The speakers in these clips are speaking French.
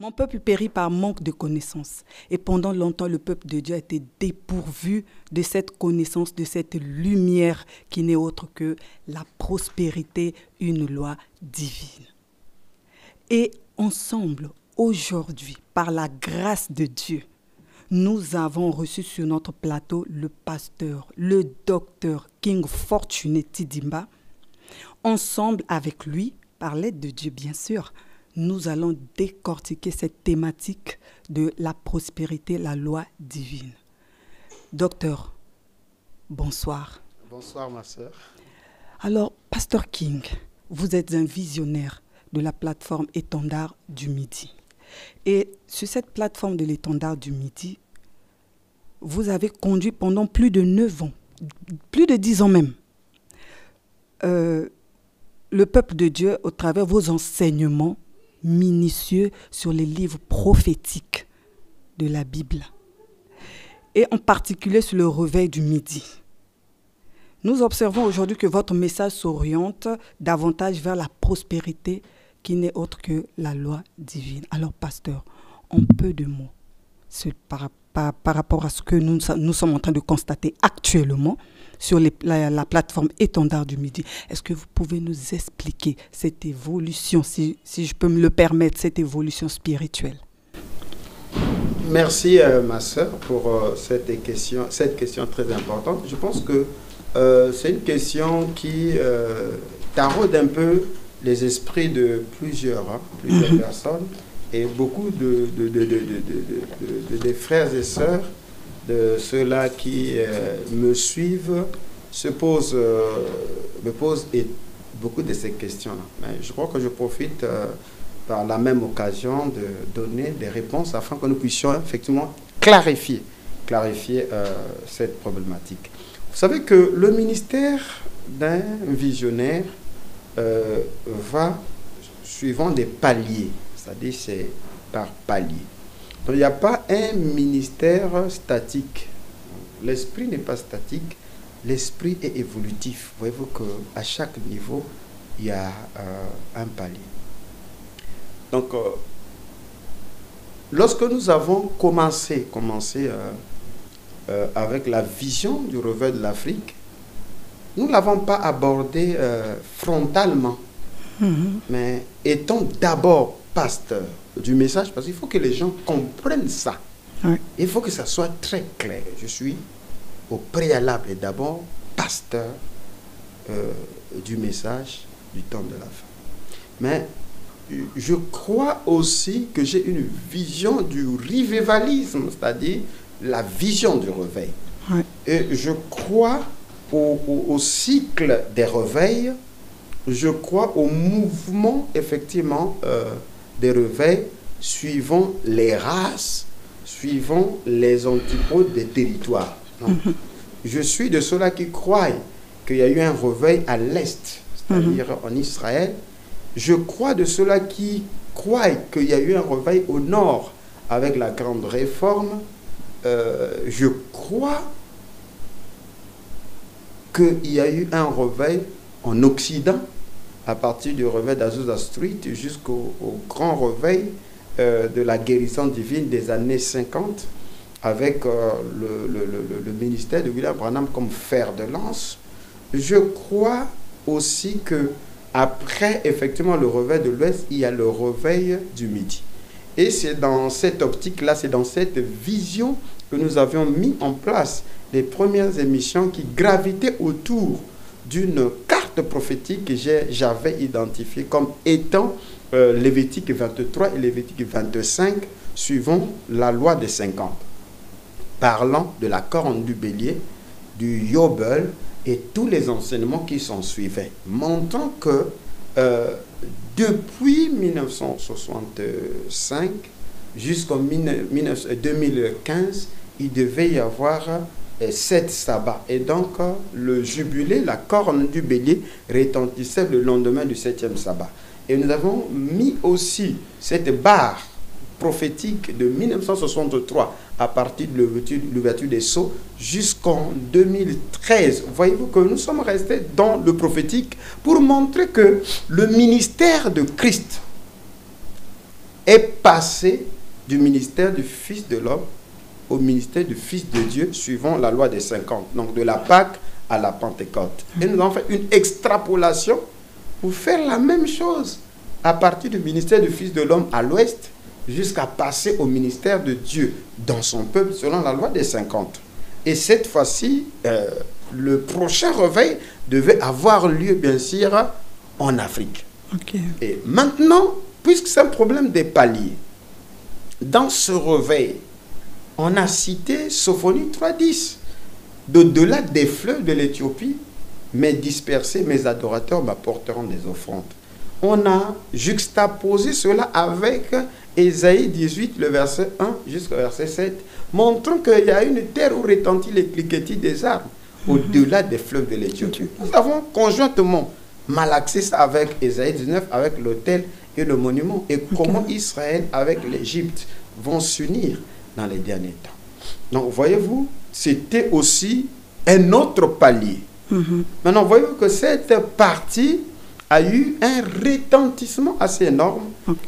Mon peuple périt par manque de connaissance. Et pendant longtemps, le peuple de Dieu a été dépourvu de cette connaissance, de cette lumière qui n'est autre que la prospérité, une loi divine. Et ensemble, aujourd'hui, par la grâce de Dieu, nous avons reçu sur notre plateau le pasteur, le docteur King Fortuné Tidimba. Ensemble avec lui, par l'aide de Dieu bien sûr, nous allons décortiquer cette thématique de la prospérité, la loi divine. Docteur, bonsoir. Bonsoir ma sœur. Alors, pasteur King, vous êtes un visionnaire de la plateforme Étendard du Midi. Et sur cette plateforme de l'Étendard du Midi, vous avez conduit pendant plus de 9 ans, plus de 10 ans même, le peuple de Dieu au travers vos enseignements minutieux sur les livres prophétiques de la Bible. Et en particulier sur le réveil du midi. Nous observons aujourd'hui que votre message s'oriente davantage vers la prospérité qui n'est autre que la loi divine. Alors, pasteur, en peu de mots, par rapport à ce que nous sommes en train de constater actuellement sur la plateforme Étendard du Midi, est-ce que vous pouvez nous expliquer cette évolution, si je peux me le permettre, cette évolution spirituelle? Merci ma sœur pour cette question très importante. Je pense que c'est une question qui taraude un peu les esprits de plusieurs personnes et beaucoup de frères et sœurs de ceux-là qui me suivent me posent beaucoup de ces questions-là. Mais je crois que je profite par la même occasion de donner des réponses afin que nous puissions effectivement clarifier cette problématique. Vous savez que le ministère d'un visionnaire va suivant des paliers, c'est-à-dire c'est par palier. Donc il n'y a pas un ministère statique. L'esprit n'est pas statique, l'esprit est évolutif. Voyez-vous qu'à chaque niveau, il y a un palier. Donc, lorsque nous avons commencé avec la vision du réveil de l'Afrique, nous ne l'avons pas abordé frontalement, mais étant d'abord pasteur du message, parce qu'il faut que les gens comprennent ça. Oui. Il faut que ça soit très clair. Je suis au préalable et d'abord pasteur du message du temps de la fin. Mais je crois aussi que j'ai une vision du revivalisme, c'est-à-dire la vision du réveil. Oui. Et je crois au cycle des réveils, je crois au mouvement, effectivement, des réveils suivant les races, suivant les antipodes des territoires. Je suis de ceux-là qui croient qu'il y a eu un réveil à l'Est, c'est-à-dire en Israël. Je crois de ceux-là qui croient qu'il y a eu un réveil au Nord avec la grande réforme. Je crois qu'il y a eu un réveil en Occident, à partir du réveil d'Azusa Street jusqu'au grand réveil de la guérison divine des années 50, avec le ministère de William Branham comme fer de lance. Je crois aussi que après, effectivement, le réveil de l'Ouest, il y a le réveil du Midi. Et c'est dans cette optique-là, c'est dans cette vision que nous avions mis en place les premières émissions qui gravitaient autour d'une carte prophétique que j'avais identifiée comme étant Lévitique 23 et Lévitique 25, suivant la loi des 50, parlant de la corne du bélier, du Yobel et tous les enseignements qui s'en suivaient, montrant que depuis 1965 jusqu'en 2015, il devait y avoir 7 sabbats. Et donc, le jubilé, la corne du bélier, retentissait le lendemain du 7e sabbat. Et nous avons mis aussi cette barre prophétique de 1963 à partir de l'ouverture des sceaux jusqu'en 2013. Voyez-vous que nous sommes restés dans le prophétique pour montrer que le ministère de Christ est passé du ministère du Fils de l'homme au ministère du Fils de Dieu, suivant la loi des 50. Donc de la Pâque à la Pentecôte. Et nous avons fait une extrapolation pour faire la même chose à partir du ministère du Fils de l'homme à l'ouest, jusqu'à passer au ministère de Dieu dans son peuple selon la loi des 50. Et cette fois-ci, le prochain réveil devait avoir lieu, bien sûr, en Afrique. Okay. Et maintenant, puisque c'est un problème des paliers, dans ce réveil, on a cité Sophonie 3.10. D'au-delà des fleuves de l'Éthiopie, mes dispersés, mes adorateurs m'apporteront des offrandes. On a juxtaposé cela avec Ésaïe 18, le verset 1 jusqu'au verset 7, montrant qu'il y a une terre où retentit les cliquetis des arbres, au-delà des fleuves de l'Éthiopie. Nous avons conjointement malaxé ça avec Ésaïe 19, avec l'autel et le monument, et comment Israël avec l'Égypte vont s'unir dans les derniers temps. Donc, voyez-vous, c'était aussi un autre palier. Maintenant, voyez-vous que cette partie a eu un retentissement assez énorme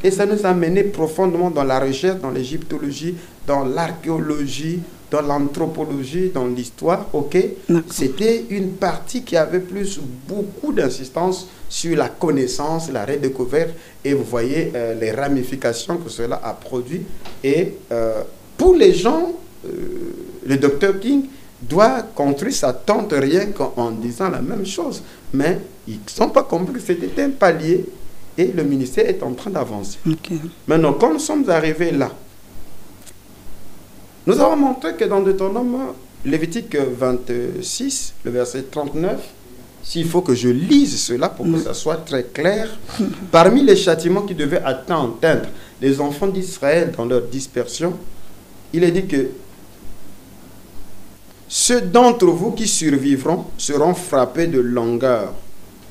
et ça nous a mené profondément dans la recherche, dans l'égyptologie, dans l'archéologie, dans l'anthropologie, dans l'histoire. C'était une partie qui avait beaucoup d'insistance sur la connaissance, la redécouverte, et vous voyez les ramifications que cela a produit. Et pour les gens, le docteur King doit construire sa tente rien qu'en disant la même chose. Mais ils n'ont pas compris que c'était un palier et le ministère est en train d'avancer. Maintenant, quand nous sommes arrivés là, nous avons montré que dans Deutéronome, Lévitique 26, le verset 39, s'il faut que je lise cela pour que ça soit très clair, parmi les châtiments qui devaient atteindre les enfants d'Israël dans leur dispersion, il est dit que ceux d'entre vous qui survivront seront frappés de langueur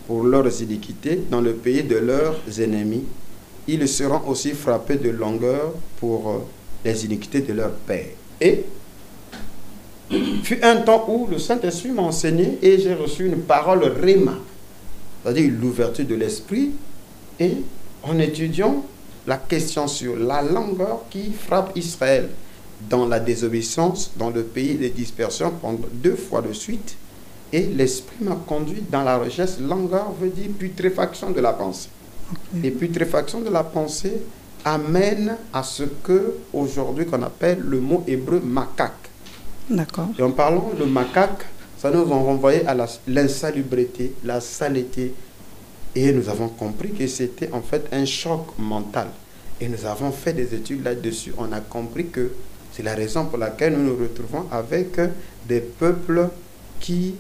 pour leurs iniquités dans le pays de leurs ennemis. Ils seront aussi frappés de langueur pour les iniquités de leurs pères. Et fut un temps où le Saint-Esprit m'a enseigné et j'ai reçu une parole réma, c'est-à-dire l'ouverture de l'esprit, et en étudiant la question sur la langueur qui frappe Israël dans la désobéissance, dans le pays de dispersion pendant 2 fois de suite. Et l'esprit m'a conduit dans la recherche. Langueur veut dire putréfaction de la pensée. Et putréfaction de la pensée amène à ce que aujourd'hui qu'on appelle le mot hébreu macaque. D'accord. Et en parlant de macaque, ça nous a renvoyé à l'insalubrité, la saleté. Et nous avons compris que c'était en fait un choc mental. Et nous avons fait des études là-dessus. On a compris que c'est la raison pour laquelle nous nous retrouvons avec des peuples qui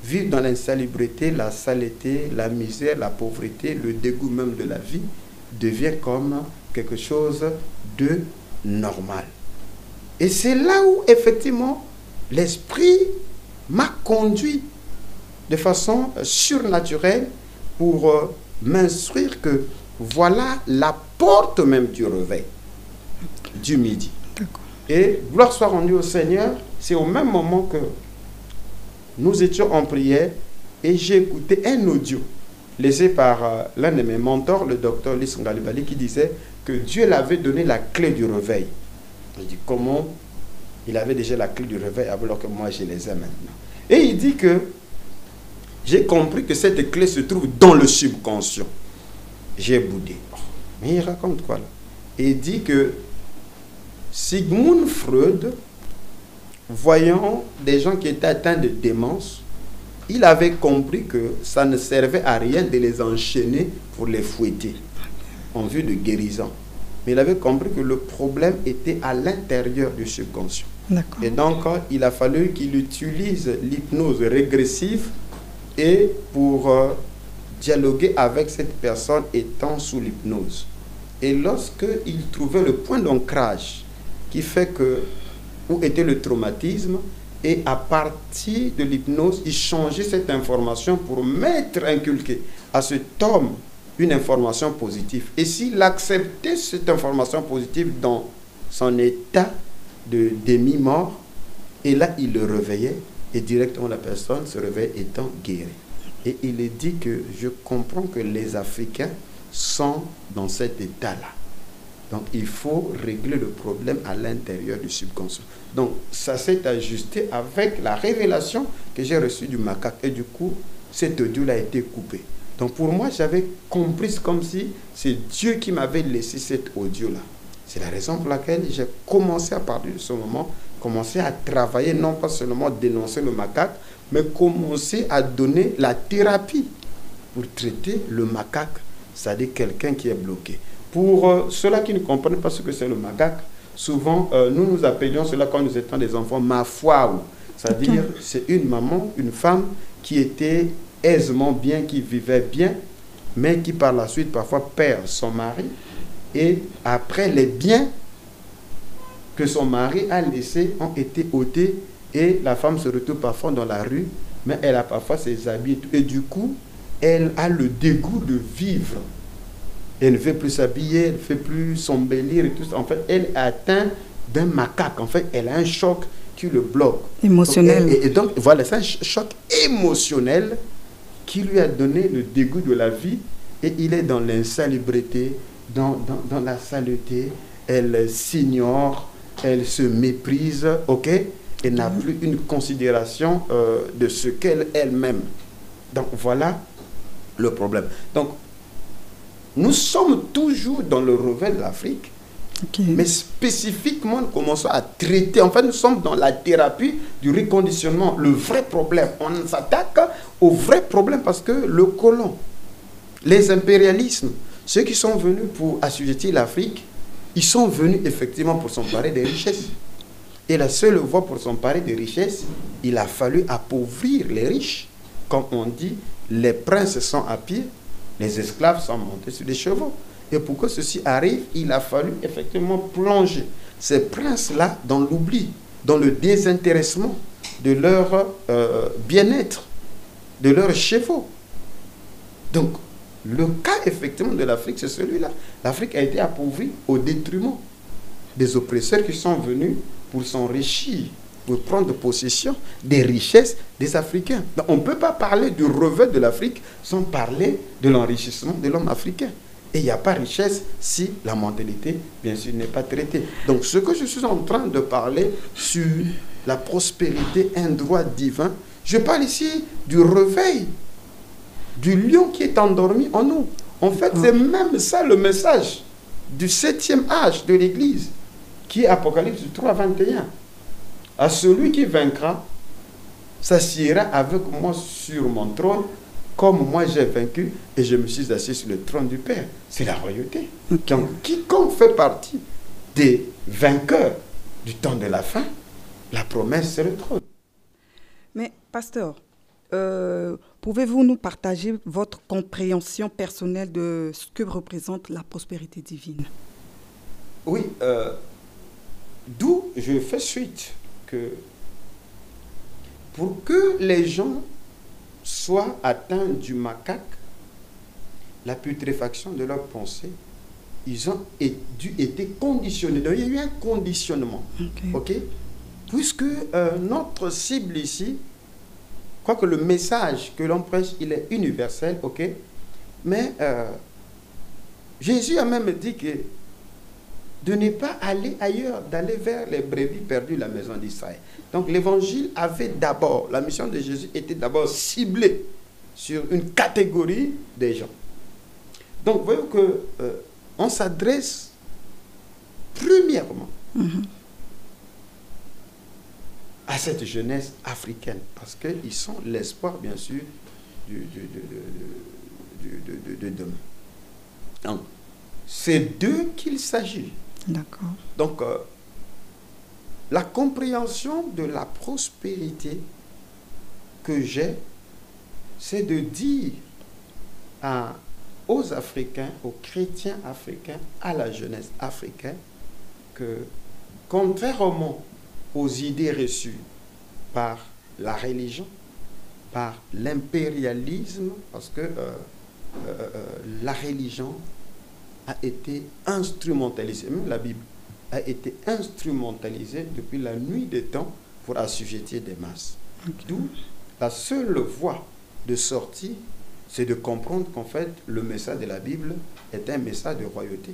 vivent dans l'insalubrité, la saleté, la misère, la pauvreté, le dégoût même de la vie devient comme quelque chose de normal. Et c'est là où effectivement l'esprit m'a conduit de façon surnaturelle pour m'instruire que voilà la porte même du réveil du midi. Et gloire soit rendue au Seigneur, c'est au même moment que nous étions en prière et j'ai écouté un audio laissé par l'un de mes mentors, le docteur Lys Ngalibali, qui disait que Dieu l'avait donné la clé du réveil. Je dis comment il avait déjà la clé du réveil alors que moi je les ai maintenant. Et il dit que j'ai compris que cette clé se trouve dans le subconscient. J'ai boudé. Mais il raconte quoi là? Et il dit que Sigmund Freud, voyant des gens qui étaient atteints de démence, il avait compris que ça ne servait à rien de les enchaîner pour les fouetter en vue de guérison. Mais il avait compris que le problème était à l'intérieur du subconscient. Et donc, il a fallu qu'il utilise l'hypnose régressive et pour dialoguer avec cette personne étant sous l'hypnose. Et lorsqu'il trouvait le point d'ancrage qui fait que où était le traumatisme, et à partir de l'hypnose, il changeait cette information pour inculquer à cet homme une information positive. Et s'il acceptait cette information positive dans son état de demi-mort, et là il le réveillait, et directement la personne se réveille étant guérie. Et il est dit que je comprends que les Africains sont dans cet état-là. Donc, il faut régler le problème à l'intérieur du subconscient. Donc, ça s'est ajusté avec la révélation que j'ai reçue du macaque. Et du coup, cet audio-là a été coupé. Donc, pour moi, j'avais compris comme si c'est Dieu qui m'avait laissé cet audio-là. C'est la raison pour laquelle j'ai commencé à partir de ce moment, commencer à travailler, non pas seulement dénoncer le macaque, mais commencer à donner la thérapie pour traiter le macaque, c'est-à-dire quelqu'un qui est bloqué. Pour ceux-là qui ne comprennent pas ce que c'est le macaque, souvent nous appelions cela quand nous étions des enfants ma foi, c'est-à-dire c'est une maman, une femme qui était aisément bien, qui vivait bien, mais qui par la suite parfois perd son mari, et après les biens que son mari a laissés ont été ôtés, et la femme se retrouve parfois dans la rue, mais elle a parfois ses habits, et du coup elle a le dégoût de vivre. Elle ne veut plus s'habiller, elle ne fait plus s'embellir et tout ça. En fait, elle est atteinte d'un macaque. En fait, elle a un choc qui le bloque. Émotionnel. Et donc, voilà, c'est un choc émotionnel qui lui a donné le dégoût de la vie. Et il est dans l'insalubrité, dans la saleté. Elle s'ignore, elle se méprise, ok? Elle n'a plus une considération de ce qu'elle elle-même. Donc, voilà le problème. Donc, nous sommes toujours dans le revers de l'Afrique, mais spécifiquement, nous commençons à traiter. En fait, nous sommes dans la thérapie du reconditionnement, le vrai problème. On s'attaque au vrai problème parce que le colon, les impérialismes, ceux qui sont venus pour assujettir l'Afrique, ils sont venus effectivement pour s'emparer des richesses. Et la seule voie pour s'emparer des richesses, il a fallu appauvrir les riches. Comme on dit, les princes sont à pied, les esclaves sont montés sur des chevaux. Et pour que ceci arrive, il a fallu effectivement plonger ces princes-là dans l'oubli, dans le désintéressement de leur bien-être, de leurs chevaux. Donc, le cas effectivement de l'Afrique, c'est celui-là. L'Afrique a été appauvrie au détriment des oppresseurs qui sont venus pour s'enrichir, pour prendre possession des richesses des Africains. Donc, on ne peut pas parler du revers de l'Afrique sans parler de l'enrichissement de l'homme africain. Et il n'y a pas richesse si la mentalité, bien sûr, n'est pas traitée. Donc, ce que je suis en train de parler sur la prospérité, un droit divin, je parle ici du réveil du lion qui est endormi en nous. En fait, c'est même ça le message du 7e âge de l'Église, qui est Apocalypse 3, 21. À celui qui vaincra, s'assiera avec moi sur mon trône, comme moi j'ai vaincu et je me suis assis sur le trône du Père. C'est la royauté. Donc, quiconque fait partie des vainqueurs du temps de la fin, la promesse, c'est le trône. Mais, pasteur, pouvez-vous nous partager votre compréhension personnelle de ce que représente la prospérité divine? Oui, d'où je fais suite que pour que les gens soient atteints du macaque, la putréfaction de leurs pensées, ils ont dû être conditionnés. Donc, il y a eu un conditionnement. Ok? Puisque notre cible ici, quoique le message que l'on prêche, il est universel, ok? Mais Jésus a même dit que de ne pas aller ailleurs, d'aller vers les brebis perdues de la maison d'Israël. Donc l'évangile avait d'abord, la mission de Jésus était d'abord ciblée sur une catégorie des gens. Donc voyons que on s'adresse premièrement à cette jeunesse africaine, parce qu'ils sont l'espoir, bien sûr, de demain. Donc, c'est d'eux qu'il s'agit. D'accord. Donc, la compréhension de la prospérité que j'ai, c'est de dire aux Africains, aux chrétiens africains, à la jeunesse africaine, que contrairement aux idées reçues par la religion, par l'impérialisme, parce que la religion a été instrumentalisée, même la Bible a été instrumentalisée depuis la nuit des temps pour assujettir des masses. D'où la seule voie de sortie, c'est de comprendre qu'en fait, le message de la Bible est un message de royauté.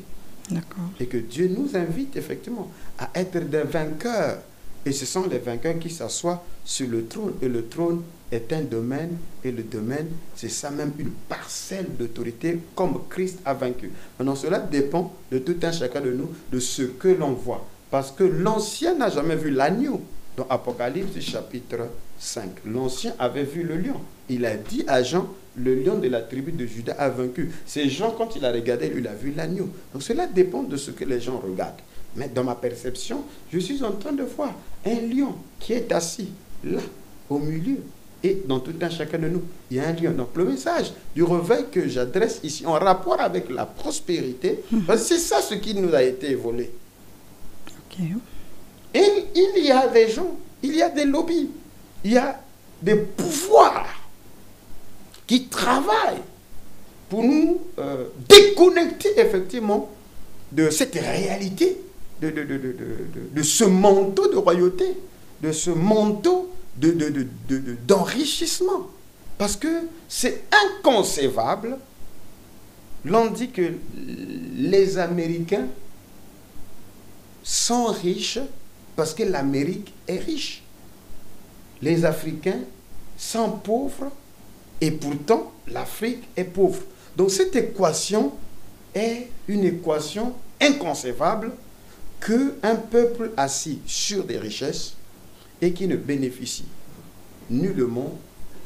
D'accord. Et que Dieu nous invite effectivement à être des vainqueurs. Et ce sont les vainqueurs qui s'assoient sur le trône. Et le trône est un domaine. Et le domaine, c'est ça même une parcelle d'autorité comme Christ a vaincu. Maintenant, cela dépend de tout un chacun de nous, de ce que l'on voit. Parce que l'ancien n'a jamais vu l'agneau. Dans Apocalypse chapitre 5, l'ancien avait vu le lion. Il a dit à Jean, le lion de la tribu de Juda a vaincu. C'est Jean, quand il a regardé, il a vu l'agneau. Donc cela dépend de ce que les gens regardent. Mais dans ma perception, je suis en train de voir un lion qui est assis là, au milieu. Et dans tout un chacun de nous, il y a un lion. Donc le message du réveil que j'adresse ici, en rapport avec la prospérité, parce que c'est ça ce qui nous a été volé. Ok. Et il y a des gens, il y a des lobbies, il y a des pouvoirs qui travaillent pour nous déconnecter effectivement de cette réalité, de ce manteau de royauté, de ce manteau d'enrichissement. Parce que c'est inconcevable. L'on dit que les Américains sont riches parce que l'Amérique est riche. Les Africains sont pauvres et pourtant l'Afrique est pauvre. Donc cette équation est une équation inconcevable qu'un peuple assis sur des richesses et qui ne bénéficie nullement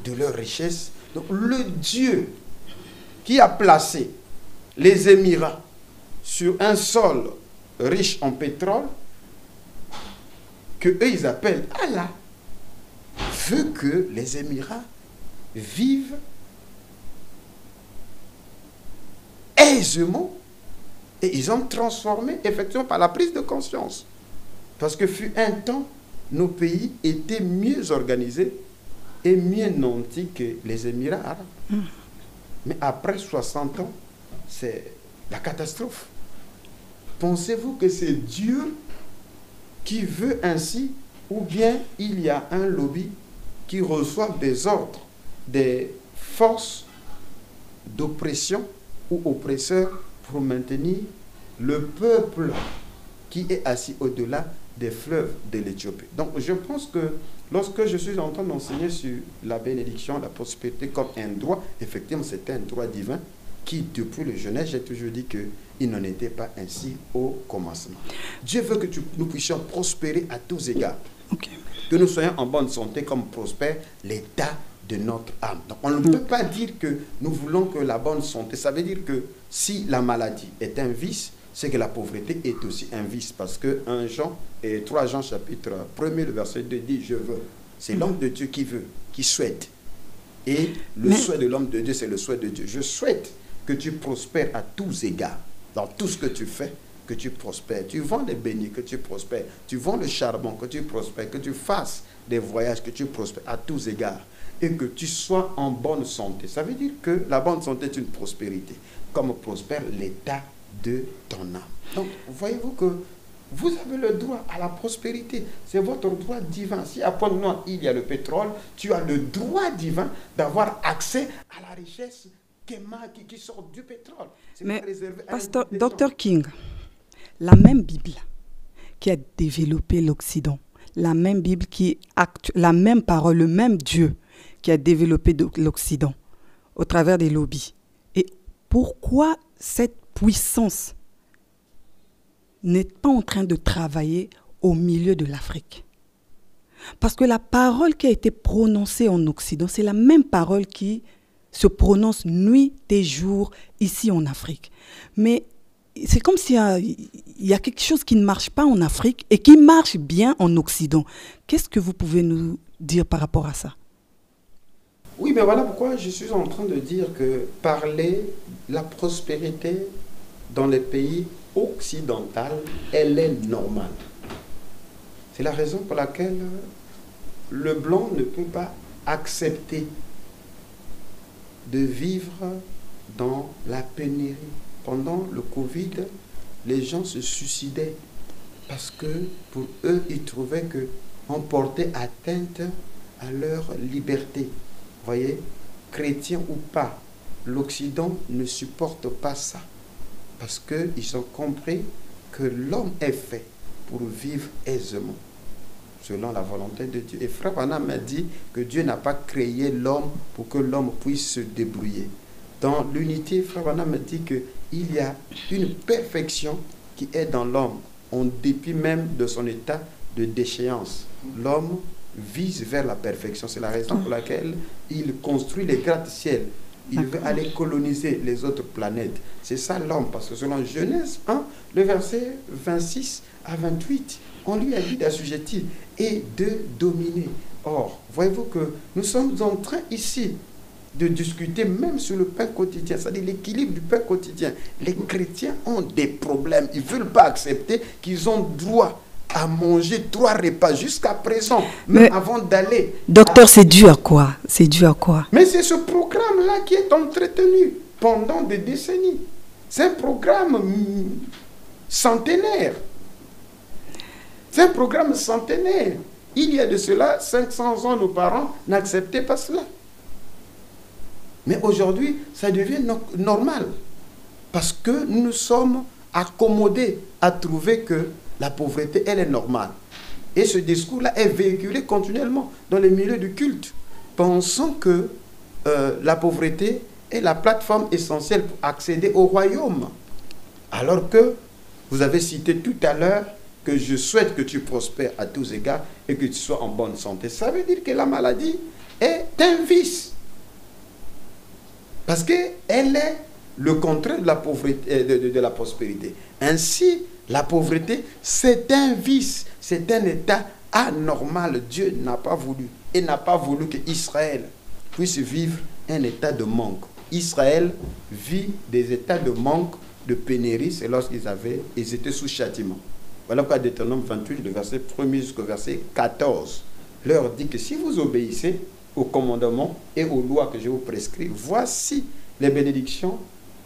de leurs richesses. Donc le Dieu qui a placé les Émirats sur un sol riche en pétrole, que eux ils appellent Allah, veut que les Émirats vivent aisément, et ils ont transformé effectivement par la prise de conscience. Parce que fut un temps, nos pays étaient mieux organisés et mieux nantis que les Émirats arabes. Mais après 60 ans, c'est la catastrophe. Pensez-vous que c'est Dieu qui veut ainsi, ou bien il y a un lobby qui reçoit des ordres des forces d'oppression ou oppresseurs pour maintenir le peuple qui est assis au-delà des fleuves de l'Éthiopie. Donc je pense que lorsque je suis en train d'enseigner sur la bénédiction, la prospérité comme un droit, effectivement c'est un droit divin qui, depuis le Genèse, j'ai toujours dit qu'il n'en était pas ainsi au commencement. Dieu veut que nous puissions prospérer à tous égards. Ok. Que nous soyons en bonne santé comme prospère l'état de notre âme. Donc on ne peut pas dire que nous voulons que la bonne santé, ça veut dire que si la maladie est un vice, c'est que la pauvreté est aussi un vice. Parce que 3 Jean chapitre 1er, le verset 2 dit « Je veux ». C'est l'homme de Dieu qui veut, qui souhaite. Et le souhait de l'homme de Dieu, c'est le souhait de Dieu. Je souhaite que tu prospères à tous égards, dans tout ce que tu fais, que tu prospères. Tu vends des beignets, que tu prospères. Tu vends le charbon, que tu prospères. Que tu fasses des voyages, que tu prospères à tous égards. Et que tu sois en bonne santé. Ça veut dire que la bonne santé est une prospérité. Comme prospère l'état de ton âme. Donc, voyez-vous que vous avez le droit à la prospérité. C'est votre droit divin. Si à Pointe-Noire, il y a le pétrole, tu as le droit divin d'avoir accès à la richesse qui sort du pétrole. Mais, Pasteur Dr. King, la même Bible qui a développé l'Occident, la même Bible la même parole, le même Dieu qui a développé l'Occident au travers des lobbies. Et pourquoi cette puissance n'est pas en train de travailler au milieu de l'Afrique? Parce que la parole qui a été prononcée en Occident, c'est la même parole qui se prononce nuit et jour ici en Afrique. Mais c'est comme s'il y a quelque chose qui ne marche pas en Afrique et qui marche bien en Occident. Qu'est-ce que vous pouvez nous dire par rapport à ça? Oui, mais voilà pourquoi je suis en train de dire que parler la prospérité dans les pays occidentaux, elle est normale. C'est la raison pour laquelle le blanc ne peut pas accepter de vivre dans la pénurie. Pendant le Covid, les gens se suicidaient parce que pour eux, ils trouvaient qu'on portait atteinte à leur liberté. Vous voyez, chrétien ou pas, l'Occident ne supporte pas ça. Parce qu'ils ont compris que l'homme est fait pour vivre aisément, selon la volonté de Dieu. Et Frère Branham m'a dit que Dieu n'a pas créé l'homme pour que l'homme puisse se débrouiller. Dans l'unité, Frère Branham m'a dit qu'il y a une perfection qui est dans l'homme, en dépit même de son état de déchéance. L'homme vise vers la perfection. C'est la raison pour laquelle il construit les gratte-ciels. Il veut aller coloniser les autres planètes. C'est ça l'homme, parce que selon Genèse 1, le verset 26 à 28, on lui a dit d'assujettir et de dominer. Or, voyez-vous que nous sommes en train ici de discuter même sur le pain quotidien, c'est-à-dire l'équilibre du pain quotidien. Les chrétiens ont des problèmes. Ils ne veulent pas accepter qu'ils ont droit à manger 3 repas jusqu'à présent, mais avant d'aller... Docteur, c'est dû à quoi? C'est dû à quoi? Mais c'est ce programme-là qui est entretenu pendant des décennies. C'est un programme centenaire. C'est un programme centenaire. Il y a de cela 500 ans, nos parents n'acceptaient pas cela. Mais aujourd'hui, ça devient normal. Parce que nous nous sommes accommodés à trouver que la pauvreté, elle est normale. Et ce discours-là est véhiculé continuellement dans les milieux du culte, pensant que la pauvreté est la plateforme essentielle pour accéder au royaume. Alors que vous avez cité tout à l'heure que je souhaite que tu prospères à tous égards et que tu sois en bonne santé. Ça veut dire que la maladie est un vice. Parce qu'elle est le contraire de la pauvreté, de la prospérité. Ainsi, la pauvreté, c'est un vice, c'est un état anormal. Dieu n'a pas voulu et n'a pas voulu que Israël puisse vivre un état de manque. Israël vit des états de manque, de pénurie, c'est lorsqu'ils étaient sous châtiment. Voilà pourquoi Deutéronome 28, le verset 1er jusqu'au verset 14, leur dit que si vous obéissez aux commandements et aux lois que je vous prescris, voici les bénédictions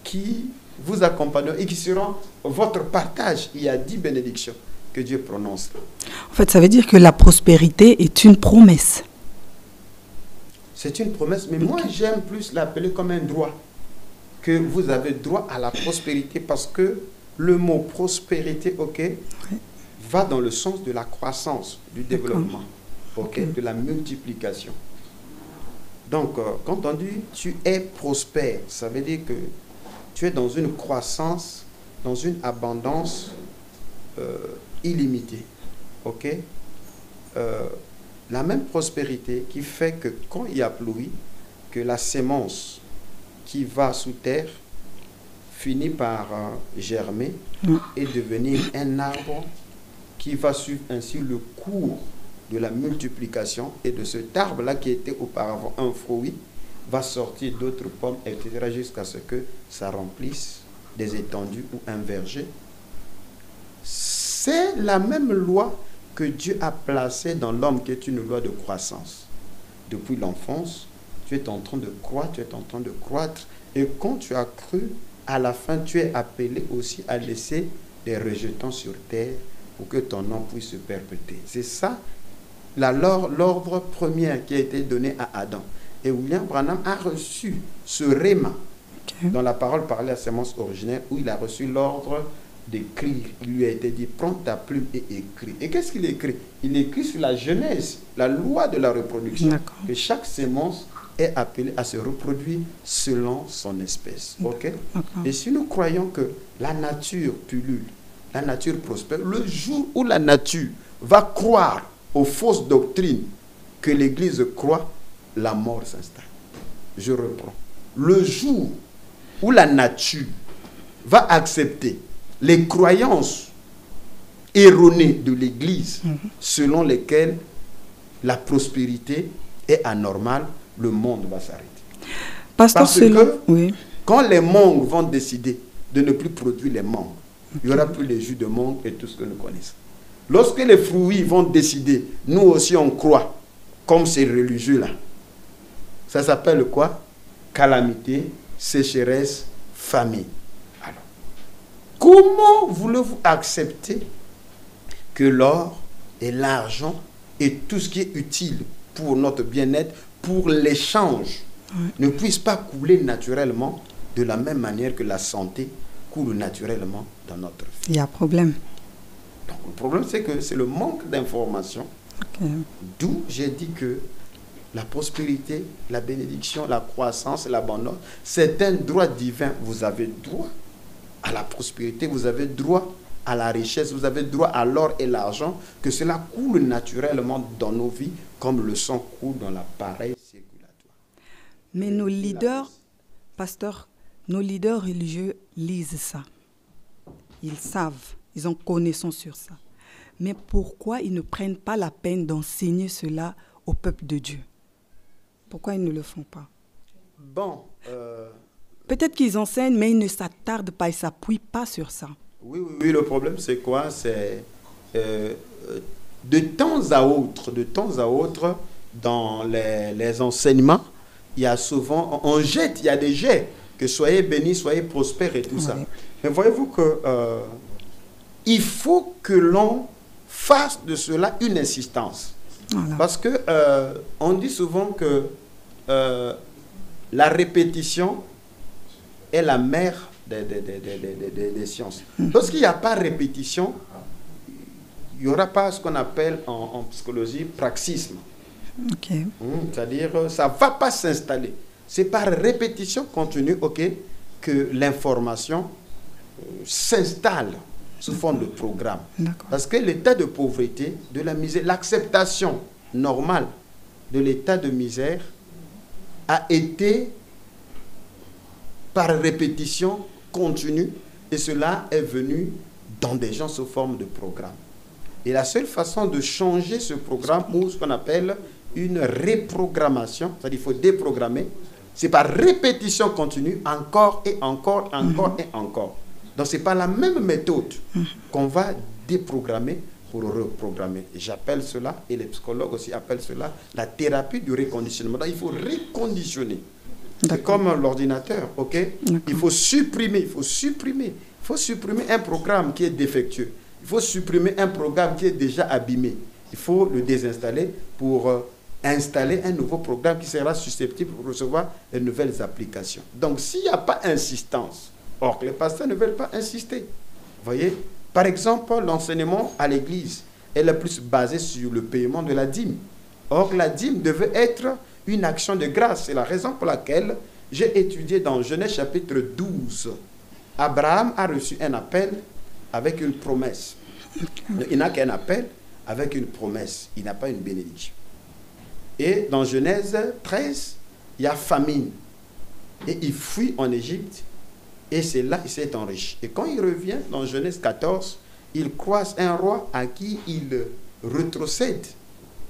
qui vous accompagneront et qui seront votre partage. Il y a 10 bénédictions que Dieu prononce. En fait, ça veut dire que la prospérité est une promesse. C'est une promesse, mais moi j'aime plus l'appeler comme un droit. Que vous avez droit à la prospérité parce que le mot prospérité, va dans le sens de la croissance, du développement, de la multiplication. Donc, quand on dit tu es prospère, ça veut dire que tu es dans une croissance, dans une abondance illimitée. La même prospérité qui fait que quand il y a pluie, que la sémence qui va sous terre finit par germer et devenir un arbre qui va suivre ainsi le cours de la multiplication, et de cet arbre-là qui était auparavant un fruit va sortir d'autres pommes, etc., jusqu'à ce que ça remplisse des étendues ou un verger. C'est la même loi que Dieu a placée dans l'homme, qui est une loi de croissance. Depuis l'enfance, tu es en train de croître, tu es en train de croître, et quand tu as cru, à la fin, tu es appelé aussi à laisser des rejetons sur terre pour que ton nom puisse se perpétuer. C'est ça l'ordre premier qui a été donné à Adam. Et William Branham a reçu ce réma dans la parole parlée à sémence originelle, où il a reçu l'ordre d'écrire. Il lui a été dit, prends ta plume et écris. Et qu'est-ce qu'il écrit? Il écrit sur la Genèse, la loi de la reproduction, que chaque sémence est appelée à se reproduire selon son espèce. Et si nous croyons que la nature pullule, la nature prospère, le jour où la nature va croire aux fausses doctrines que l'Église croit, la mort s'installe. Je reprends. Le jour où la nature va accepter les croyances erronées de l'Église, selon lesquelles la prospérité est anormale, le monde va s'arrêter. Parce que quand les mangues vont décider de ne plus produire les mangues, il n'y aura plus les jus de mangue et tout ce que nous connaissons. Lorsque les fruits vont décider, nous aussi on croit, comme ces religieux-là, ça s'appelle quoi? Calamité, sécheresse, famine. Alors, comment voulez-vous accepter que l'or et l'argent et tout ce qui est utile pour notre bien-être, pour l'échange ne puisse pas couler naturellement de la même manière que la santé coule naturellement dans notre vie. Il y a problème. Donc, le problème, c'est que c'est le manque d'information. Ok. D'où j'ai dit que la prospérité, la bénédiction, la croissance, l'abondance, c'est un droit divin. Vous avez droit à la prospérité, vous avez droit à la richesse, vous avez droit à l'or et l'argent, que cela coule naturellement dans nos vies, comme le sang coule dans l'appareil circulatoire. Mais nos leaders, pasteur, nos leaders religieux lisent ça. Ils savent, ils ont connaissance sur ça. Mais pourquoi ils ne prennent pas la peine d'enseigner cela au peuple de Dieu? Pourquoi ils ne le font pas? Bon. Peut-être qu'ils enseignent, mais ils ne s'attardent pas, ils ne s'appuient pas sur ça. Oui, le problème, c'est quoi? C'est de temps à autre, dans les enseignements, il y a souvent, on jette, il y a des jets, que soyez bénis, soyez prospères et tout ça. Mais voyez-vous que il faut que l'on fasse de cela une insistance. Voilà. Parce que on dit souvent que la répétition est la mère des sciences. Lorsqu'il n'y a pas répétition, il n'y aura pas ce qu'on appelle en psychologie praxisme. Okay. C'est-à-dire, ça ne va pas s'installer. C'est par répétition continue, que l'information s'installe sous forme de programme. Parce que l'état de pauvreté, de la misère, l'acceptation normale de l'état de misère a été par répétition continue, et cela est venu dans des gens sous forme de programme. Et la seule façon de changer ce programme, ou ce qu'on appelle une reprogrammation, c'est-à-dire qu'il faut déprogrammer, c'est par répétition continue, encore et encore, encore et encore. Donc ce n'est pas la même méthode qu'on va déprogrammer pour reprogrammer. J'appelle cela, et les psychologues aussi appellent cela, la thérapie du reconditionnement. Donc il faut reconditionner. C'est comme l'ordinateur, il faut supprimer un programme qui est défectueux. Il faut supprimer un programme qui est déjà abîmé. Il faut le désinstaller pour installer un nouveau programme qui sera susceptible de recevoir de nouvelles applications. Donc, s'il n'y a pas insistance, or les pasteurs ne veulent pas insister. Vous voyez, par exemple, l'enseignement à l'église est le plus basé sur le paiement de la dîme. Or, la dîme devait être une action de grâce. C'est la raison pour laquelle j'ai étudié dans Genèse chapitre 12. Abraham a reçu un appel avec une promesse. Il n'a qu'un appel avec une promesse. Il n'a pas une bénédiction. Et dans Genèse 13, il y a famine. Et il fuit en Égypte. Et c'est là qu'il s'est enrichi. Et quand il revient dans Genèse 14, il croise un roi à qui il rétrocède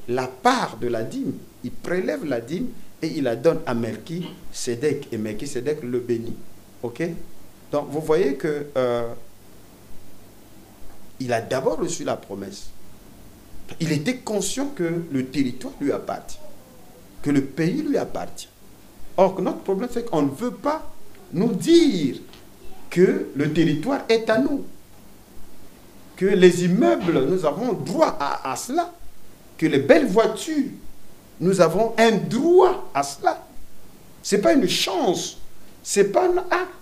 la part de la dîme. Il prélève la dîme et il la donne à Melchisédek. Et Melchisédek le bénit. Donc vous voyez que il a d'abord reçu la promesse. Il était conscient que le territoire lui appartient, que le pays lui appartient. Or, notre problème, c'est qu'on ne veut pas nous dire que le territoire est à nous, que les immeubles, nous avons droit à cela, que les belles voitures, nous avons un droit à cela. Ce n'est pas une chance. Ce n'est pas,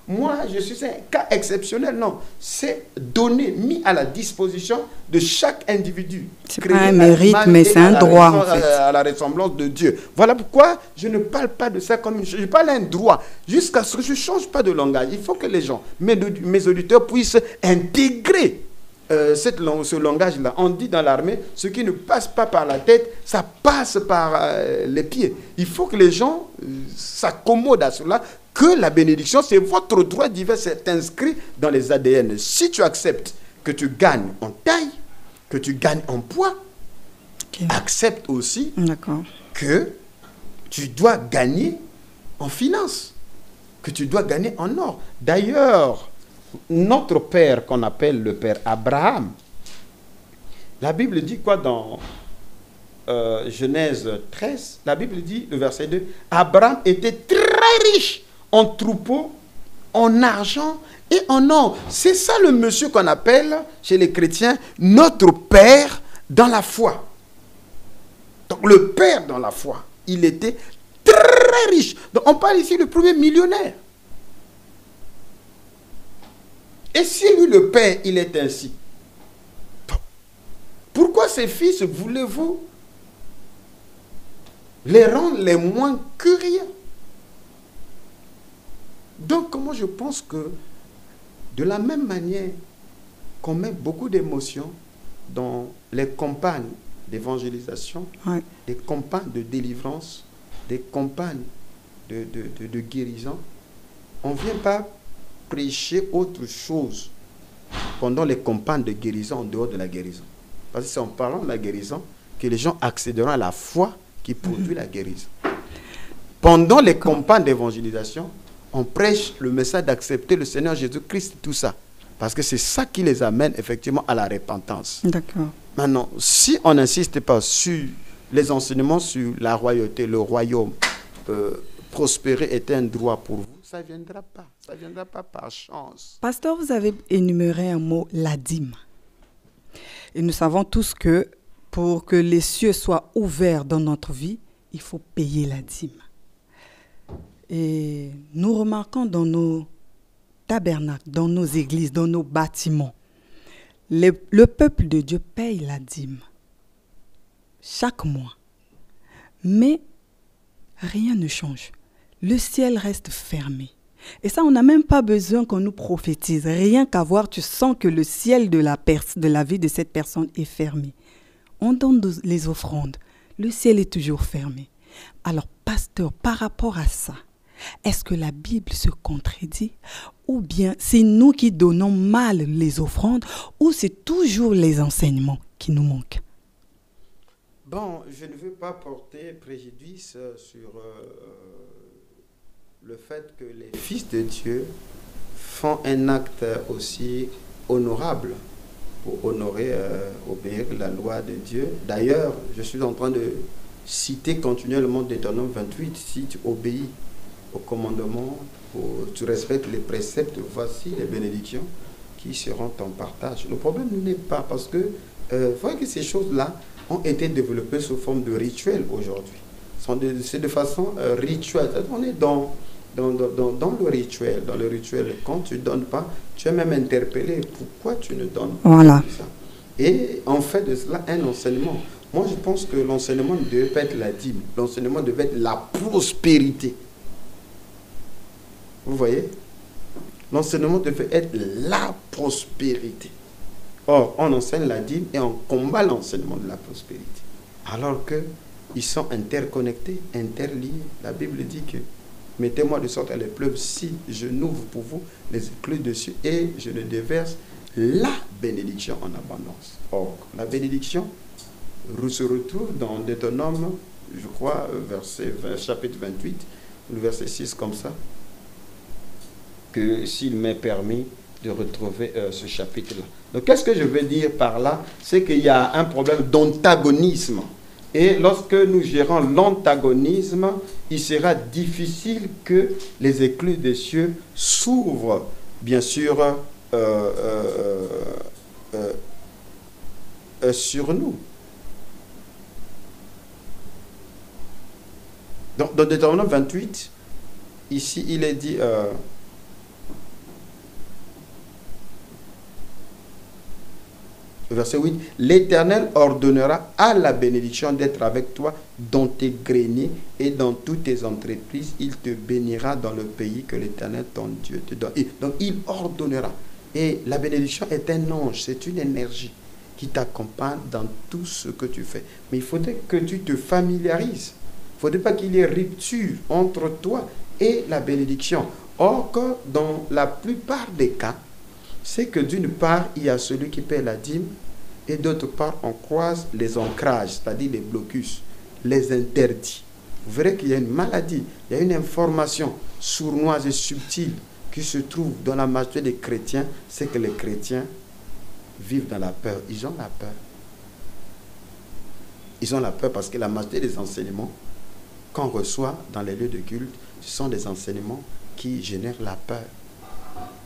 moi, je suis un cas exceptionnel. Non, c'est donné, mis à la disposition de chaque individu. Ce n'est pas un mérite, mais c'est un droit, en fait. À la ressemblance de Dieu. Voilà pourquoi je ne parle pas de ça comme une chose. Je parle d'un droit. Jusqu'à ce que je ne change pas de langage. Il faut que les gens, mes auditeurs, puissent intégrer ce langage-là. On dit dans l'armée, ce qui ne passe pas par la tête, ça passe par les pieds. Il faut que les gens s'accommodent à cela, que la bénédiction, c'est votre droit divin, c'est inscrit dans les ADN. Si tu acceptes que tu gagnes en taille, que tu gagnes en poids, accepte aussi que tu dois gagner en finance, que tu dois gagner en or. D'ailleurs, notre père, qu'on appelle le père Abraham, la Bible dit quoi dans Genèse 13? La Bible dit, le verset 2, Abraham était très riche en troupeaux, en argent et en or. C'est ça le monsieur qu'on appelle, chez les chrétiens, notre père dans la foi. Donc le père dans la foi, il était très riche. Donc on parle ici du premier millionnaire. Et si lui, le père, il est ainsi, pourquoi ces fils, voulez-vous les rendre les moins que rien? Donc, moi, je pense que de la même manière qu'on met beaucoup d'émotions dans les campagnes d'évangélisation, Ouais. des campagnes de délivrance, des campagnes de guérison, on ne vient pas prêcher autre chose pendant les campagnes de guérison en dehors de la guérison. Parce que c'est en parlant de la guérison que les gens accéderont à la foi qui produit la guérison. Pendant les campagnes d'évangélisation, on prêche le message d'accepter le Seigneur Jésus-Christ, tout ça. Parce que c'est ça qui les amène effectivement à la repentance. D'accord. Maintenant, si on n'insiste pas sur les enseignements sur la royauté, le royaume, prospérer est un droit pour vous, ça ne viendra pas. Ça ne viendra pas par chance. Pasteur, vous avez énuméré un mot, la dîme. Et nous savons tous que pour que les cieux soient ouverts dans notre vie, il faut payer la dîme. Et nous remarquons dans nos tabernacles, dans nos églises, dans nos bâtiments, le peuple de Dieu paye la dîme chaque mois. Mais rien ne change. Le ciel reste fermé. Et ça, on n'a même pas besoin qu'on nous prophétise. Rien qu'à voir, tu sens que le ciel de la vie de cette personne est fermé. On donne les offrandes. Le ciel est toujours fermé. Alors, pasteur, par rapport à ça, est-ce que la Bible se contredit? Ou bien c'est nous qui donnons mal les offrandes? Ou c'est toujours les enseignements qui nous manquent? Bon, je ne veux pas porter préjudice sur le fait que les fils de Dieu font un acte aussi honorable pour honorer, obéir la loi de Dieu. D'ailleurs, je suis en train de citer continuellement Deutéronome 28, si tu obéis au commandement, tu respectes les préceptes, voici les bénédictions qui seront ton partage. Le problème n'est pas parce que, voyez que ces choses-là ont été développées sous forme de rituels aujourd'hui. C'est de façon rituelle. On est dans le rituel. Dans le rituel, quand tu ne donnes pas, tu es même interpellé. Pourquoi tu ne donnes pas? Voilà. Ça? Et on fait de cela un enseignement. Moi, je pense que l'enseignement ne devait pas être la dîme. L'enseignement devait être la prospérité. Vous voyez? L'enseignement devait être la prospérité. Or, on enseigne la dîme et on combat l'enseignement de la prospérité. Alors qu'ils sont interconnectés, interliés. La Bible dit que mettez-moi de sorte à les pleuves si je n'ouvre pour vous les écluses dessus et je ne déverse la bénédiction en abondance. Or, la bénédiction se retrouve dans Deutéronome, je crois, chapitre 28, le verset 6 comme ça, que s'il m'est permis de retrouver ce chapitre-là. Donc, qu'est-ce que je veux dire par là? C'est qu'il y a un problème d'antagonisme. Et lorsque nous gérons l'antagonisme, il sera difficile que les écluses des cieux s'ouvrent, bien sûr, sur nous. Donc, dans Deutéronome 28, ici, il est dit... verset 8, l'Éternel ordonnera à la bénédiction d'être avec toi dans tes greniers et dans toutes tes entreprises. Il te bénira dans le pays que l'Éternel, ton Dieu, te donne. Et donc, il ordonnera. Et la bénédiction est un ange, c'est une énergie qui t'accompagne dans tout ce que tu fais. Mais il faudrait que tu te familiarises. Il ne faudrait pas qu'il y ait rupture entre toi et la bénédiction. Or, que dans la plupart des cas, c'est que d'une part, il y a celui qui paie la dîme et d'autre part, on croise les ancrages, c'est-à-dire les blocus, les interdits. Vous verrez qu'il y a une maladie, il y a une information sournoise et subtile qui se trouve dans la majorité des chrétiens, c'est que les chrétiens vivent dans la peur. Ils ont la peur. Ils ont la peur parce que la majorité des enseignements qu'on reçoit dans les lieux de culte, ce sont des enseignements qui génèrent la peur.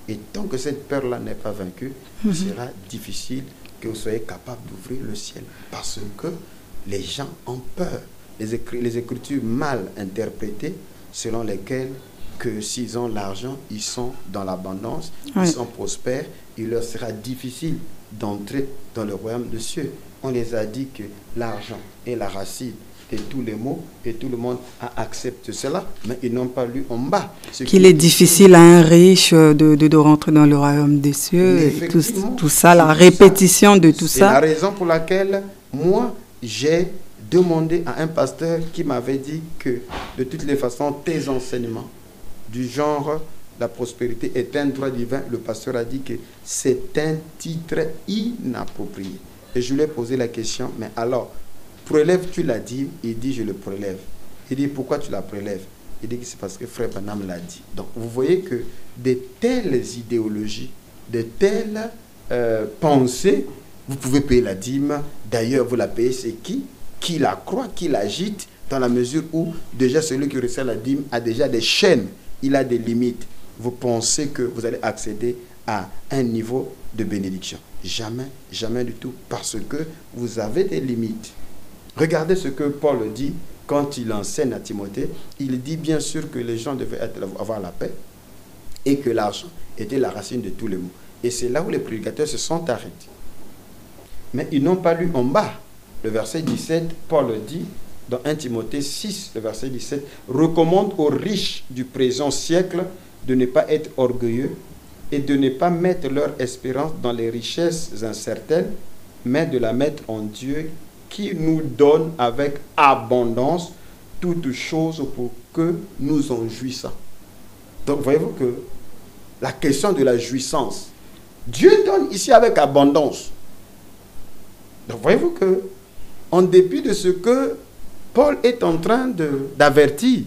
Et tant que cette peur-là n'est pas vaincue, il sera difficile que vous soyez capable d'ouvrir le ciel. Parce que les gens ont peur. les écritures mal interprétées selon lesquelles que s'ils ont l'argent, ils sont dans l'abondance, ils sont prospères, il leur sera difficile d'entrer dans le royaume des cieux. On les a dit que l'argent est la racine de tous les maux et tout le monde a accepté cela, mais ils n'ont pas lu en bas. Qu'il est difficile à un riche de rentrer dans le royaume des cieux, et tout ça, la répétition de tout ça. C'est la raison pour laquelle moi, j'ai demandé à un pasteur qui m'avait dit que de toutes les façons, tes enseignements du genre la prospérité est un droit divin, le pasteur a dit que c'est un titre inapproprié. Et je lui ai posé la question, mais alors, prélèves-tu la dîme? Il dit, je le prélève. Il dit, pourquoi tu la prélèves? Il dit que c'est parce que Frère Branham l'a dit. Donc, vous voyez que de telles idéologies, de telles pensées, vous pouvez payer la dîme. D'ailleurs, vous la payez, c'est qui la croit, qui l'agite, dans la mesure où déjà celui qui reçoit la dîme a déjà des chaînes, il a des limites. Vous pensez que vous allez accéder à un niveau de bénédiction? Jamais, jamais du tout, parce que vous avez des limites. Regardez ce que Paul dit quand il enseigne à Timothée. Il dit bien sûr que les gens devaient avoir la paix et que l'argent était la racine de tous les maux. Et c'est là où les prédicateurs se sont arrêtés. Mais ils n'ont pas lu en bas. Le verset 17, Paul dit dans 1 Timothée 6, le verset 17, recommande aux riches du présent siècle de ne pas être orgueilleux et de ne pas mettre leur espérance dans les richesses incertaines, mais de la mettre en Dieu qui nous donne avec abondance toutes choses pour que nous en jouissons. Donc voyez-vous que la question de la jouissance, Dieu donne ici avec abondance. Donc voyez-vous que, en dépit de ce que Paul est en train d'avertir,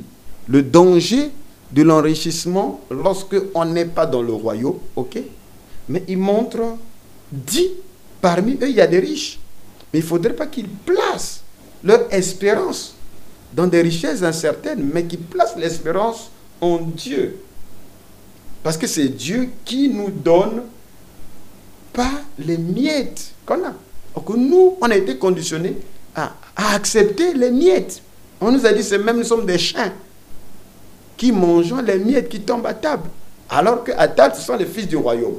le danger de l'enrichissement lorsque on n'est pas dans le royaume, ok? Mais il montre, dit, parmi eux, il y a des riches. Mais il ne faudrait pas qu'ils placent leur espérance dans des richesses incertaines, mais qu'ils placent l'espérance en Dieu. Parce que c'est Dieu qui nous donne pas les miettes qu'on a. Donc nous, on a été conditionnés à accepter les miettes. On nous a dit, c'est même nous sommes des chiens qui mangeons les miettes qui tombent à table. Alors qu'à table, ce sont les fils du royaume.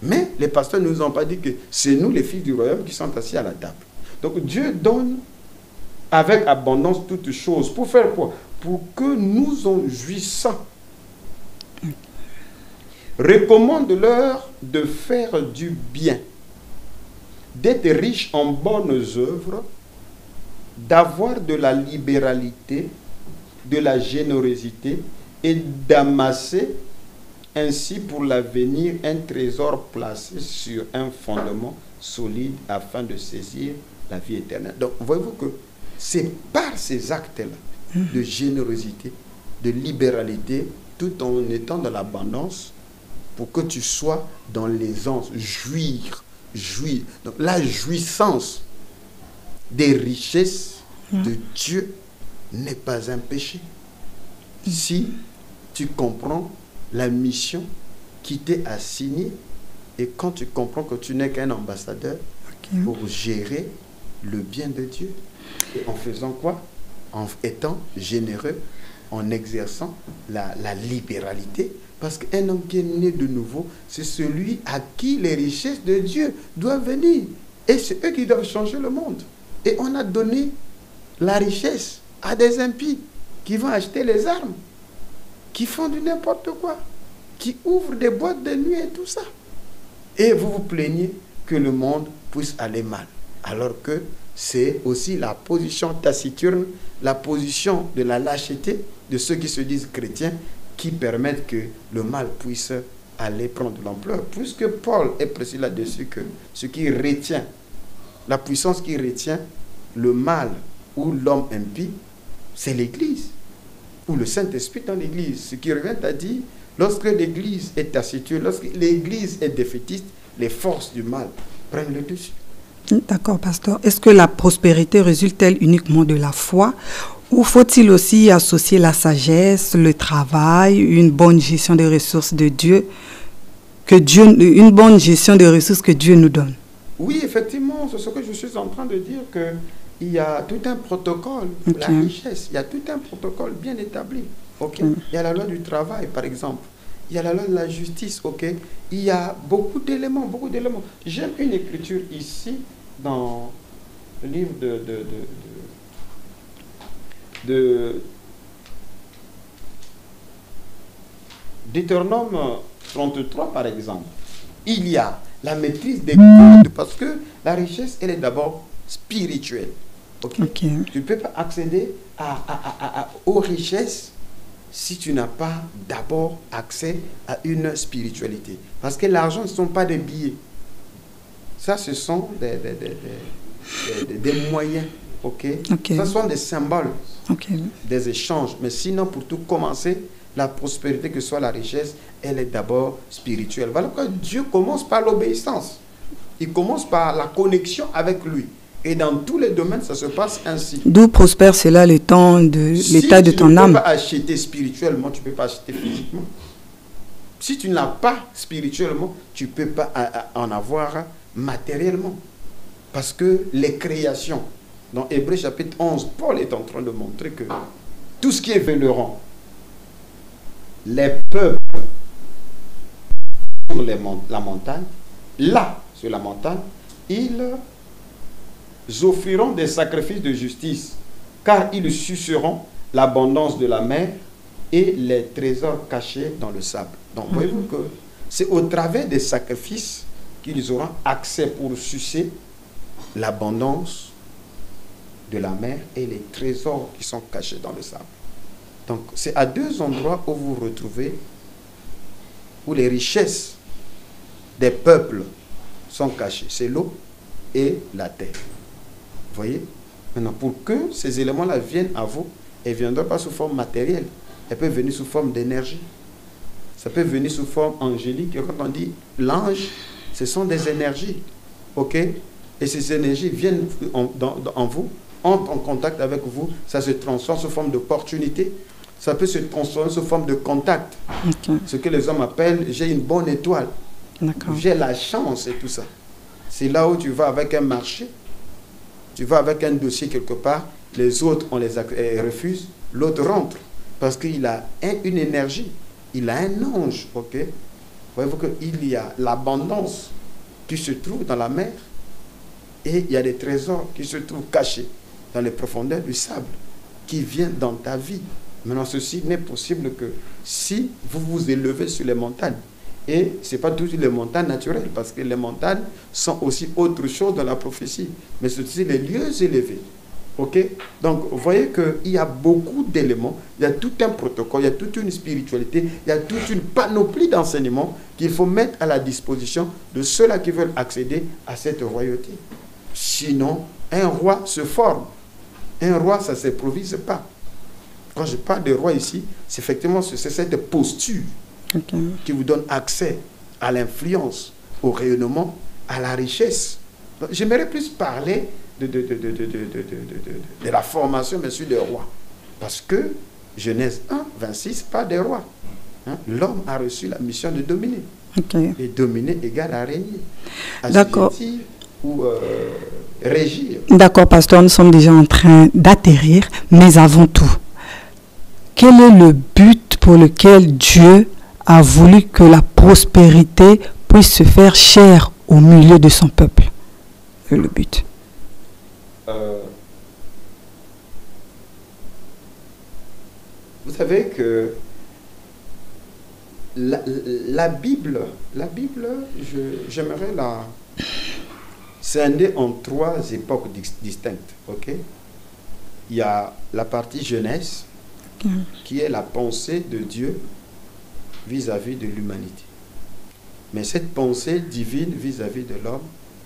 Mais les pasteurs ne nous ont pas dit que c'est nous, les fils du royaume, qui sommes assis à la table. Donc Dieu donne avec abondance toutes choses. Pour faire quoi? Pour que nous en jouissons. Recommande-leur de faire du bien, d'être riches en bonnes œuvres, d'avoir de la libéralité, de la générosité et d'amasser ainsi pour l'avenir un trésor placé sur un fondement solide afin de saisir la vie éternelle. Donc voyez-vous que c'est par ces actes-là de générosité, de libéralité, tout en étant dans l'abondance, pour que tu sois dans l'aisance, jouir. Donc la jouissance des richesses de Dieu n'est pas un péché. Si tu comprends la mission qui t'est assignée et quand tu comprends que tu n'es qu'un ambassadeur pour gérer le bien de Dieu. Et en faisant quoi? En étant généreux, en exerçant la libéralité. Parce qu'un homme qui est né de nouveau, c'est celui à qui les richesses de Dieu doivent venir. Et c'est eux qui doivent changer le monde. Et on a donné la richesse à des impies qui vont acheter les armes, qui font du n'importe quoi, qui ouvrent des boîtes de nuit et tout ça. Et vous vous plaignez que le monde puisse aller mal. Alors que c'est aussi la position taciturne, la position de la lâcheté de ceux qui se disent chrétiens, qui permettent que le mal puisse aller prendre de l'ampleur. Puisque Paul est précis là-dessus que ce qui retient, la puissance qui retient le mal ou l'homme impie, c'est l'Église, ou le Saint-Esprit dans l'Église. Ce qui revient à dire, lorsque l'Église est taciturne, lorsque l'Église est défaitiste, les forces du mal prennent le dessus. D'accord, pasteur. Est-ce que la prospérité résulte-t-elle uniquement de la foi? Ou faut-il aussi associer la sagesse, le travail, une bonne gestion des ressources de Dieu, une bonne gestion des ressources que Dieu nous donne? Oui, effectivement, c'est ce que je suis en train de dire, que il y a tout un protocole pour la richesse. Il y a tout un protocole bien établi. Ok. Il y a la loi du travail, par exemple. Il y a la loi de la justice. Ok. Il y a beaucoup d'éléments, beaucoup d'éléments. J'aime une écriture ici dans le livre de Deutéronome 33, par exemple. Il y a la maîtrise des codes, parce que la richesse, elle est d'abord spirituelle. Okay? Tu ne peux pas accéder aux richesses si tu n'as pas d'abord accès à une spiritualité. Parce que l'argent, ce ne sont pas des billets. Ça, ce sont des moyens. Okay? Ça sont des symboles, des échanges. Mais sinon, pour tout commencer, la prospérité, que soit la richesse, elle est d'abord spirituelle. Voilà pourquoi Dieu commence par l'obéissance. Il commence par la connexion avec lui. Et dans tous les domaines, ça se passe ainsi. D'où prospère cela le temps de l'état de ton âme. Si tu ne peux pas acheter spirituellement, tu ne peux pas acheter physiquement. Si tu n'as pas spirituellement, tu ne peux pas en avoir matériellement. Parce que les créations, dans Hébreux chapitre 11, Paul est en train de montrer que tout ce qui est vénérant, les peuples sur la montagne, là, sur la montagne, ils offriront des sacrifices de justice, car ils suceront l'abondance de la mer et les trésors cachés dans le sable. Donc, voyez-vous que c'est au travers des sacrifices qu'ils auront accès pour sucer l'abondance de la mer et les trésors qui sont cachés dans le sable. Donc, c'est à deux endroits où vous vous retrouvez, où les richesses des peuples sont cachées. C'est l'eau et la terre. Vous voyez? Maintenant, pour que ces éléments-là viennent à vous, elles ne viendront pas sous forme matérielle. Elles peuvent venir sous forme d'énergie. Ça peut venir sous forme angélique. Et quand on dit l'ange, ce sont des énergies. OK? Et ces énergies viennent en vous, entrent en contact avec vous. Ça se transforme sous forme d'opportunité. Ça peut se transformer sous forme de contact. Ce que les hommes appellent, j'ai une bonne étoile. J'ai la chance et tout ça. C'est là où tu vas avec un marché. Tu vas avec un dossier quelque part. Les autres, on les refuse. L'autre rentre. Parce qu'il a une énergie. Il a un ange. Ok? Voyez-vous qu'il y a l'abondance qui se trouve dans la mer. Et il y a des trésors qui se trouvent cachés dans les profondeurs du sable. Qui viennent dans ta vie. Maintenant, ceci n'est possible que si vous vous élevez sur les montagnes. Et ce n'est pas toujours les montagnes naturelles, parce que les montagnes sont aussi autre chose dans la prophétie. Mais c'est aussi les lieux élevés. OK? Donc, vous voyez qu'il y a beaucoup d'éléments, il y a tout un protocole, il y a toute une spiritualité, il y a toute une panoplie d'enseignements qu'il faut mettre à la disposition de ceux-là qui veulent accéder à cette royauté. Sinon, un roi se forme. Un roi, ça ne s'improvise pas. Quand je parle de roi ici, c'est effectivement cette posture qui vous donne accès à l'influence, au rayonnement, à la richesse. J'aimerais plus parler de la formation, monsieur, des rois. Parce que Genèse 1, 26 parle des rois. Hein? L'homme a reçu la mission de dominer. Et dominer égale à régner. D'accord. Ou régir. D'accord, pasteur, nous sommes déjà en train d'atterrir, mais avant tout, quel est le but pour lequel Dieu a voulu que la prospérité puisse se faire chère au milieu de son peuple? C'est le but. Vous savez que la Bible, j'aimerais la scinder en trois époques distinctes. Ok? Il y a la partie Genèse, qui est la pensée de Dieu vis-à-vis de l'humanité. Mais cette pensée divine vis-à-vis de l'homme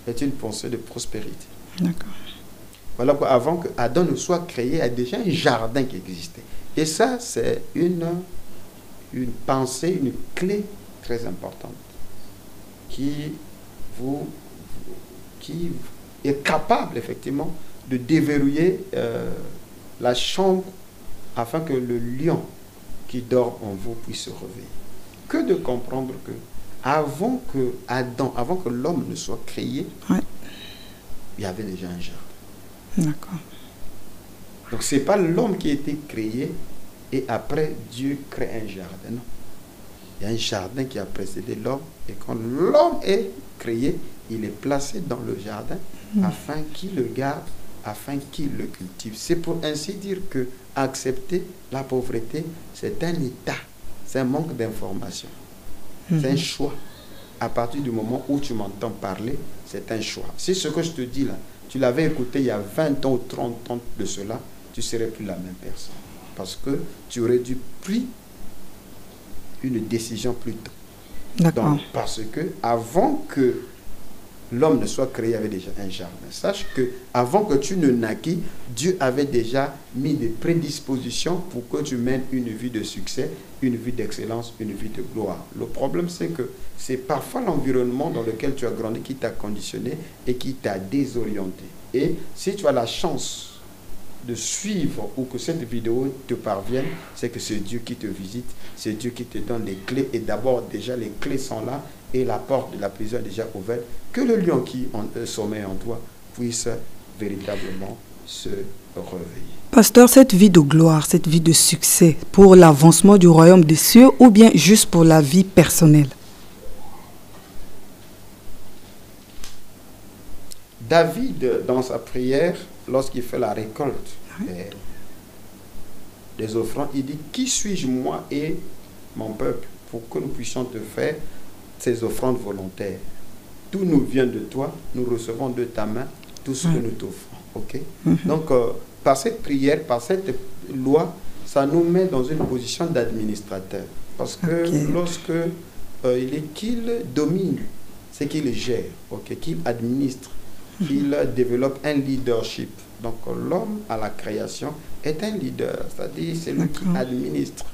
est une pensée de prospérité. D'accord. Voilà quoi, avant que Adam ne soit créé, il y a déjà un jardin qui existait. Et ça, c'est une pensée, une clé très importante qui est capable, effectivement, de déverrouiller la chambre afin que le lion qui dort en vous puisse se réveiller. Que de comprendre que avant que l'homme ne soit créé, il y avait déjà un jardin. D'accord. Donc, ce n'est pas l'homme qui a été créé et après Dieu crée un jardin. Non. Il y a un jardin qui a précédé l'homme et quand l'homme est créé, il est placé dans le jardin afin qu'il le garde, afin qu'il le cultive. C'est pour ainsi dire que accepter la pauvreté, c'est un état, c'est un manque d'information, c'est un choix. À partir du moment où tu m'entends parler, c'est un choix. Si ce que je te dis là, tu l'avais écouté il y a 20 ans ou 30 ans de cela, tu ne serais plus la même personne. Parce que tu aurais dû prendre une décision plus tôt. D'accord. Donc, parce que avant que l'homme ne soit créé, il y avait déjà un jardin. Sache que avant que tu ne naquis, Dieu avait déjà mis des prédispositions pour que tu mènes une vie de succès, une vie d'excellence, une vie de gloire. Le problème, c'est que c'est parfois l'environnement dans lequel tu as grandi qui t'a conditionné et qui t'a désorienté. Et si tu as la chance de suivre ou que cette vidéo te parvienne, c'est que c'est Dieu qui te visite, c'est Dieu qui te donne les clés. Et d'abord, déjà, les clés sont là et la porte de la prison est déjà ouverte. Que le lion qui sommeille en toi puisse véritablement se réveiller. Pasteur, cette vie de gloire, cette vie de succès, pour l'avancement du royaume des cieux ou bien juste pour la vie personnelle? David, dans sa prière, lorsqu'il fait la récolte des offrandes, il dit, qui suis-je moi et mon peuple pour que nous puissions te faire ces offrandes volontaires? Tout nous vient de toi, nous recevons de ta main tout ce que nous t'offrons. Okay? Donc, par cette prière, par cette loi, ça nous met dans une position d'administrateur. Parce que lorsque il est qu'il domine, c'est qu'il gère, qu'il administre, qu'il développe un leadership. Donc, l'homme à la création est un leader, c'est-à-dire c'est lui qui administre.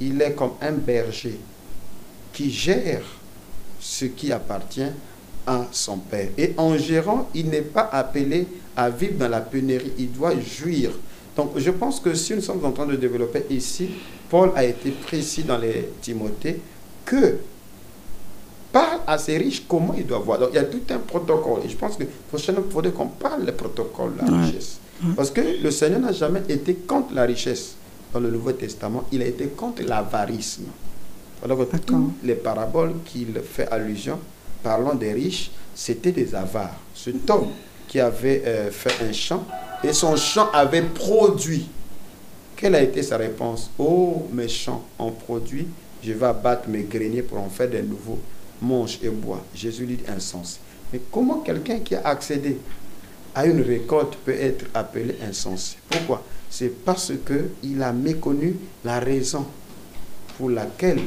Il est comme un berger qui gère ce qui appartient à son père. Et en gérant, il n'est pas appelé à vivre dans la pénurie, il doit jouir. Donc, je pense que si nous sommes en train de développer ici, Paul a été précis dans les Timothées que parle à ces riches comment ils doivent voir. Donc, il y a tout un protocole. Et je pense que prochainement, il faudrait qu'on parle des protocoles de la richesse. Parce que le Seigneur n'a jamais été contre la richesse. Dans le Nouveau Testament, il a été contre l'avarisme. Alors que toutes les paraboles qu'il fait allusion, parlant des riches, c'était des avares. Cet homme qui avait fait un champ, et son champ avait produit. Quelle a été sa réponse? Oh, mes champs ont produit, je vais abattre mes greniers pour en faire des nouveaux. Mange et bois. Jésus lui dit insensé. Mais comment quelqu'un qui a accédé à une récolte peut être appelé insensé? Pourquoi? C'est parce qu'il a méconnu la raison pour laquelle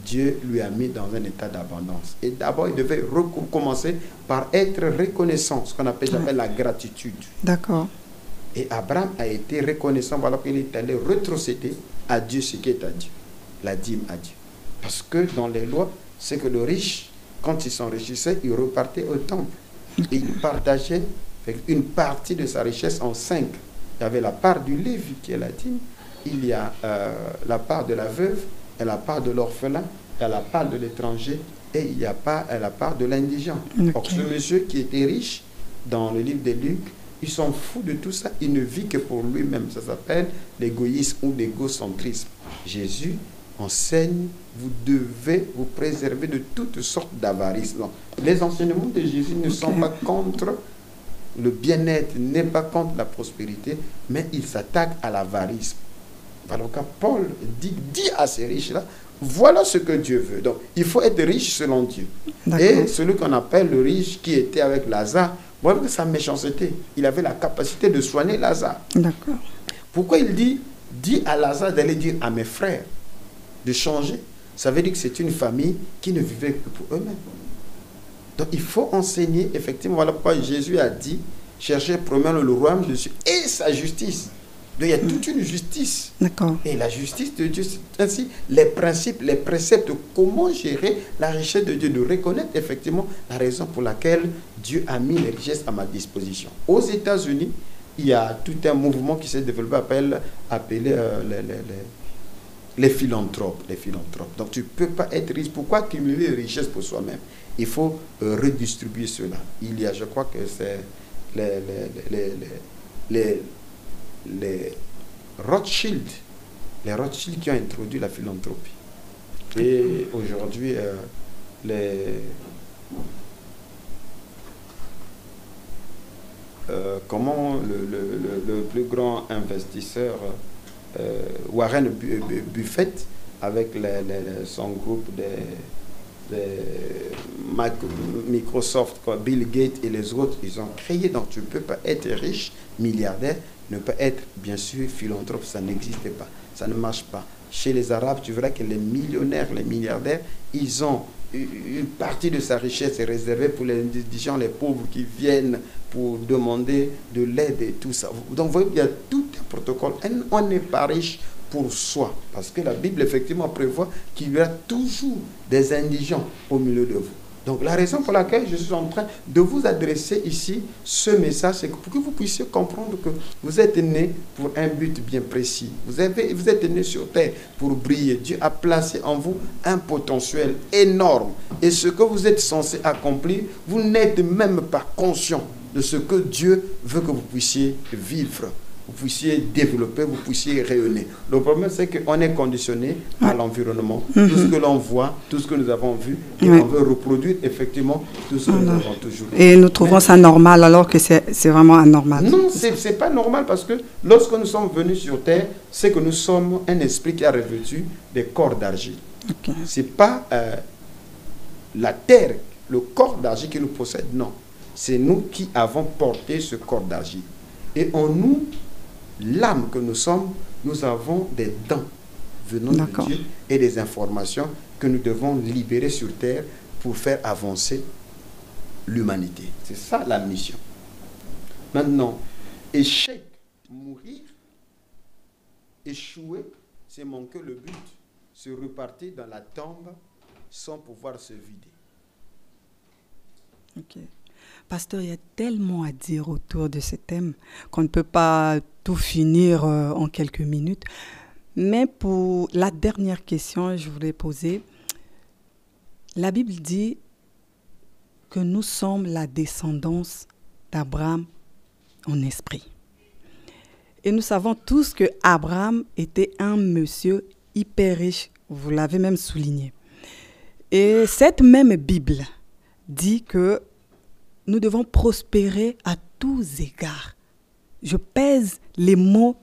Dieu lui a mis dans un état d'abondance. Et d'abord, il devait commencer par être reconnaissant, ce qu'on appelle la gratitude. D'accord. Et Abraham a été reconnaissant, voilà qu'il est allé retrocéder à Dieu ce qui est à Dieu, la dîme à Dieu. Parce que dans les lois, c'est que le riche, quand il s'enrichissait, il repartait au temple. Et il partageait une partie de sa richesse en 5. Il y avait la part du Lévi qui est la dîme, il y a la part de la veuve, et la part de l'orphelin, il y a la part de l'étranger, et il y a la part de l'indigent. Donc ce monsieur qui était riche, dans le livre de Luc, il s'en fout de tout ça, il ne vit que pour lui-même. Ça s'appelle l'égoïsme ou l'égocentrisme. Jésus enseigne, vous devez vous préserver de toutes sortes d'avarice. Les enseignements de Jésus ne sont pas contre le bien-être, n'est pas contre la prospérité, mais il s'attaque à l'avarice. Alors quand Paul dit à ces riches-là, voilà ce que Dieu veut. Donc, il faut être riche selon Dieu. Et celui qu'on appelle le riche qui était avec Lazare, voilà que sa méchanceté, il avait la capacité de soigner Lazare. D'accord. Pourquoi il dit à Lazare d'aller dire à mes frères de changer? Ça veut dire que c'est une famille qui ne vivait que pour eux-mêmes. Donc, il faut enseigner, effectivement, voilà pourquoi Jésus a dit, cherchez premièrement le royaume de Dieu et sa justice. Donc, il y a toute une justice. Et la justice de Dieu, c'est ainsi les principes, les préceptes, comment gérer la richesse de Dieu, de reconnaître effectivement la raison pour laquelle Dieu a mis les richesses à ma disposition. Aux États-Unis, il y a tout un mouvement qui s'est développé appelé les philanthropes. Donc, tu ne peux pas être riche. Pourquoi accumuler les richesses pour soi-même? Il faut redistribuer cela. Il y a, je crois que c'est les Rothschild, qui ont introduit la philanthropie. Et aujourd'hui, comment le plus grand investisseur, Warren Buffett, avec son groupe Microsoft, Bill Gates et les autres, ils ont créé. Donc tu ne peux pas être riche, milliardaire, ne pas être bien sûr philanthrope, ça n'existe pas, ça ne marche pas. Chez les Arabes, tu verras que les millionnaires, les milliardaires, ils ont une partie de sa richesse est réservée pour les indigents, les pauvres qui viennent pour demander de l'aide et tout ça. Donc vous voyez, il y a tout un protocole. On n'est pas riche pour soi, parce que la Bible effectivement prévoit qu'il y aura toujours des indigents au milieu de vous. Donc la raison pour laquelle je suis en train de vous adresser ici ce message, c'est pour que vous puissiez comprendre que vous êtes né pour un but bien précis. Vous êtes né sur terre pour briller. Dieu a placé en vous un potentiel énorme. Et ce que vous êtes censé accomplir, vous n'êtes même pas conscient de ce que Dieu veut que vous puissiez vivre. Vous puissiez développer, vous puissiez rayonner. Le problème, c'est qu'on est conditionné par l'environnement. Tout ce que l'on voit, tout ce que nous avons vu, et on veut reproduire effectivement tout ce que nous avons toujours vu. Et nous trouvons ça normal alors que c'est vraiment anormal. Non, c'est pas normal parce que lorsque nous sommes venus sur Terre, c'est que nous sommes un esprit qui a revêtu des corps d'argile. Okay. Ce n'est pas la Terre, le corps d'argile qui nous possède, non. C'est nous qui avons porté ce corps d'argile. Et en nous, l'âme que nous sommes, nous avons des dents venant de Dieu et des informations que nous devons libérer sur terre pour faire avancer l'humanité. C'est ça la mission. Maintenant, échec, mourir, échouer, c'est manquer le but, se repartir dans la tombe sans pouvoir se vider. Ok. Pasteur, il y a tellement à dire autour de ce thème qu'on ne peut pas tout finir en quelques minutes. Mais pour la dernière question, je voulais poser. La Bible dit que nous sommes la descendance d'Abraham en esprit. Et nous savons tous que Abraham était un monsieur hyper riche. Vous l'avez même souligné. Et cette même Bible dit que nous devons prospérer à tous égards. Je pèse les mots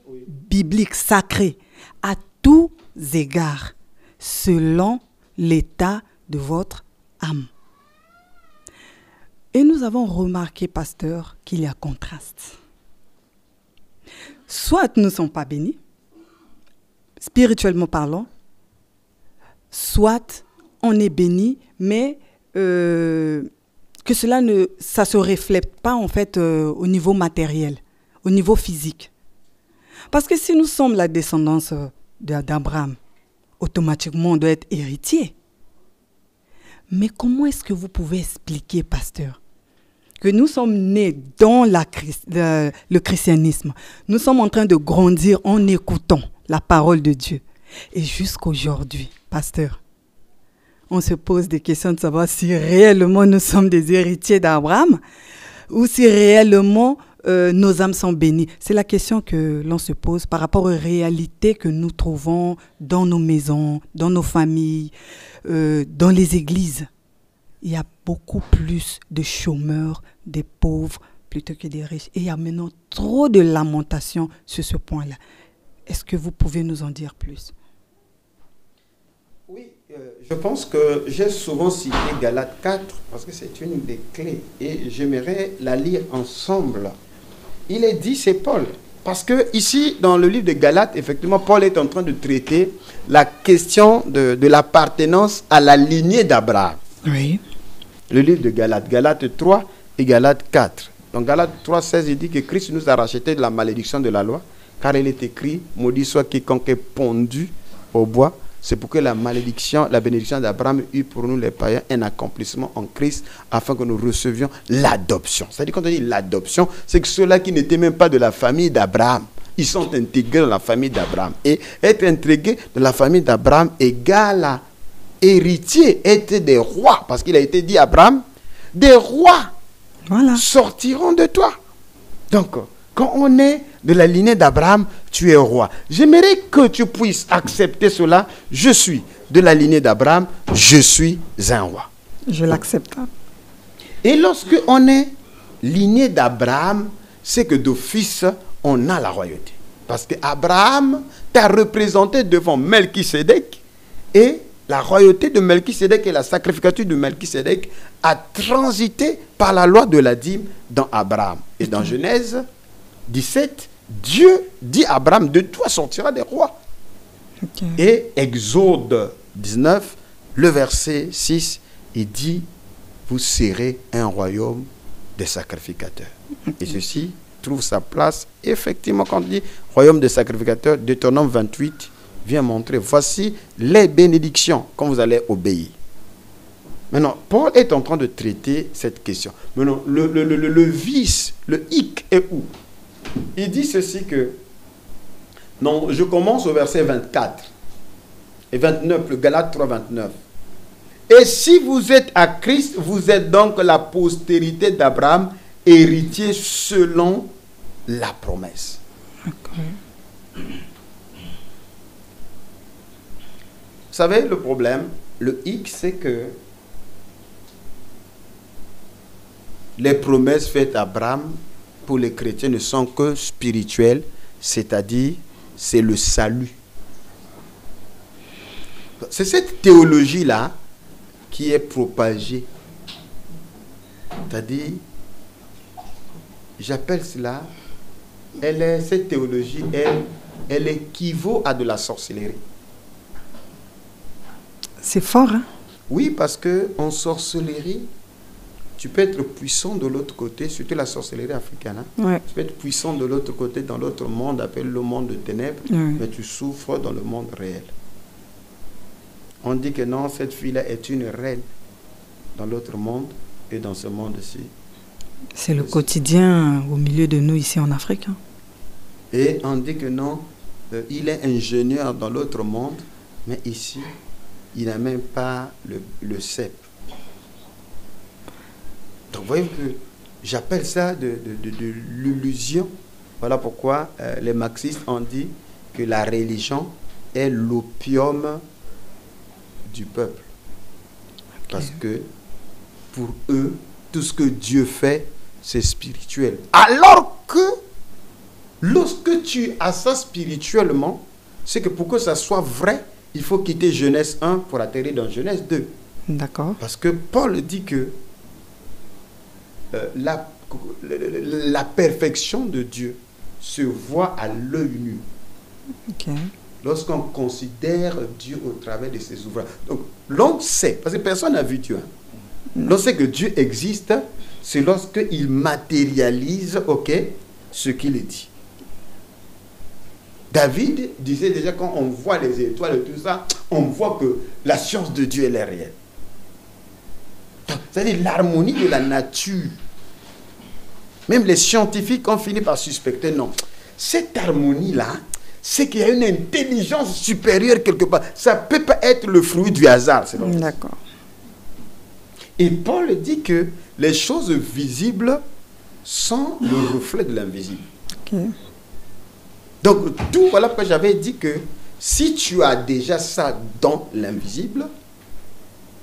bibliques sacrés. À tous égards, selon l'état de votre âme. Et nous avons remarqué, pasteur, qu'il y a contraste. Soit nous ne sommes pas bénis, spirituellement parlant, soit on est béni, mais que cela ne se reflète pas en fait au niveau matériel, au niveau physique. Parce que si nous sommes la descendance d'Abraham, automatiquement on doit être héritier. Mais comment est-ce que vous pouvez expliquer, pasteur, que nous sommes nés dans le christianisme, nous sommes en train de grandir en écoutant la parole de Dieu. Et jusqu'aujourd'hui, pasteur, on se pose des questions de savoir si réellement nous sommes des héritiers d'Abraham ou si réellement nos âmes sont bénies. C'est la question que l'on se pose par rapport aux réalités que nous trouvons dans nos maisons, dans nos familles, dans les églises. Il y a beaucoup plus de chômeurs, des pauvres, plutôt que des riches. Et il y a maintenant trop de lamentations sur ce point-là. Est-ce que vous pouvez nous en dire plus? Oui, je pense que j'ai souvent cité Galates 4 parce que c'est une des clés et j'aimerais la lire ensemble. Il est dit, c'est Paul. Parce que ici, dans le livre de Galates, effectivement, Paul est en train de traiter la question de l'appartenance à la lignée d'Abraham. Oui. Le livre de Galates, Galates 3 et Galates 4. Donc Galates 3, 16, il dit que Christ nous a racheté de la malédiction de la loi, car il est écrit, maudit soit quiconque est pondu au bois. C'est pour que la bénédiction d'Abraham eut pour nous les païens un accomplissement en Christ afin que nous recevions l'adoption. C'est-à-dire quand on dit l'adoption, c'est que ceux-là qui n'étaient même pas de la famille d'Abraham, ils sont intégrés dans la famille d'Abraham. Et être intégré dans la famille d'Abraham égale à héritier, être des rois. Parce qu'il a été dit à Abraham, des rois sortiront de toi. Donc, quand on est de la lignée d'Abraham, tu es roi. J'aimerais que tu puisses accepter cela. Je suis de la lignée d'Abraham, je suis un roi. Je l'accepte. Et lorsque on est lignée d'Abraham, c'est que d'office, on a la royauté. Parce que Abraham t'a représenté devant Melchisédek, et la royauté de Melchisédek et la sacrificature de Melchisédek a transité par la loi de la dîme dans Abraham. Et dans Genèse 17, Dieu dit à Abraham, de toi sortira des rois. Okay. Et Exode 19, le verset 6, il dit, vous serez un royaume des sacrificateurs. Okay. Et ceci trouve sa place, effectivement, quand on dit royaume des sacrificateurs, Deutéronome 28 vient montrer, voici les bénédictions quand vous allez obéir. Maintenant, Paul est en train de traiter cette question. Maintenant, le vice, le hic est où? Il dit ceci que, non, je commence au verset 24 et 29, le Galates 3, 29. Et si vous êtes à Christ, vous êtes donc la postérité d'Abraham, héritier selon la promesse. Okay. Vous savez, le problème, le hic, c'est que les promesses faites à Abraham pour les chrétiens ne sont que spirituelles, c'est-à-dire c'est le salut. C'est cette théologie-là qui est propagée. C'est-à-dire, j'appelle cela, cette théologie, elle équivaut à de la sorcellerie. C'est fort, hein? Oui, parce qu'en sorcellerie, tu peux être puissant de l'autre côté, surtout la sorcellerie africaine. Hein? Ouais. Tu peux être puissant de l'autre côté, dans l'autre monde, appelé le monde de ténèbres, mais tu souffres dans le monde réel. On dit que non, cette fille-là est une reine dans l'autre monde et dans ce monde-ci. C'est le quotidien au milieu de nous ici en Afrique. Hein? Et on dit que non, il est ingénieur dans l'autre monde, mais ici, il n'a même pas le CEP. Donc, vous voyez que j'appelle ça de l'illusion. Voilà pourquoi les marxistes ont dit que la religion est l'opium du peuple. Okay. Parce que pour eux, tout ce que Dieu fait, c'est spirituel. Alors que lorsque tu as ça spirituellement, c'est que pour que ça soit vrai, il faut quitter Genèse 1 pour atterrir dans Genèse 2. D'accord. Parce que Paul dit que la perfection de Dieu se voit à l'œil nu. Okay. Lorsqu'on considère Dieu au travers de ses ouvrages. Donc, l'on sait, parce que personne n'a vu Dieu. Hein. L'on sait que Dieu existe, c'est lorsqu'il matérialise, ce qu'il dit. David disait déjà, quand on voit les étoiles et tout ça, on voit que la science de Dieu, elle est réelle. C'est-à-dire l'harmonie de la nature. Même les scientifiques ont fini par suspecter, non. Cette harmonie-là, c'est qu'il y a une intelligence supérieure quelque part. Ça ne peut pas être le fruit du hasard. D'accord. Et Paul dit que les choses visibles sont le reflet de l'invisible. Okay. Donc, tout, voilà pourquoi j'avais dit que si tu as déjà ça dans l'invisible,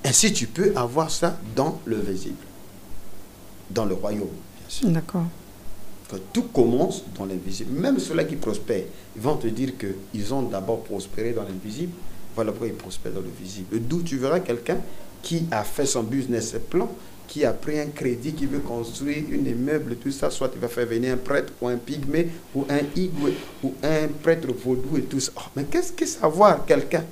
ainsi tu peux avoir ça dans le visible, dans le royaume, bien sûr. D'accord. Tout commence dans l'invisible. Même ceux-là qui prospèrent, ils vont te dire qu'ils ont d'abord prospéré dans l'invisible, voilà pourquoi ils prospèrent dans le visible. D'où tu verras quelqu'un qui a fait son business plan, qui a pris un crédit, qui veut construire un immeuble, tout ça, soit il va faire venir un prêtre ou un pygmée ou un igwe ou un prêtre vaudou et tout ça. Oh, mais qu'est-ce que savoir quelqu'un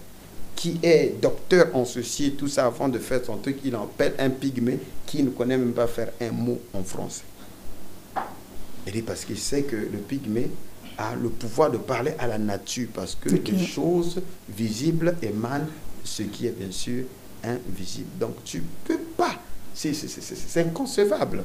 qui est docteur en ceci et tout ça avant de faire son truc, il appelle un pygmée qui ne connaît même pas faire un mot en français. Il dit parce qu'il sait que le pygmée a le pouvoir de parler à la nature parce que les choses visibles émanent de ce qui est bien sûr invisible. Donc tu ne peux pas, c'est inconcevable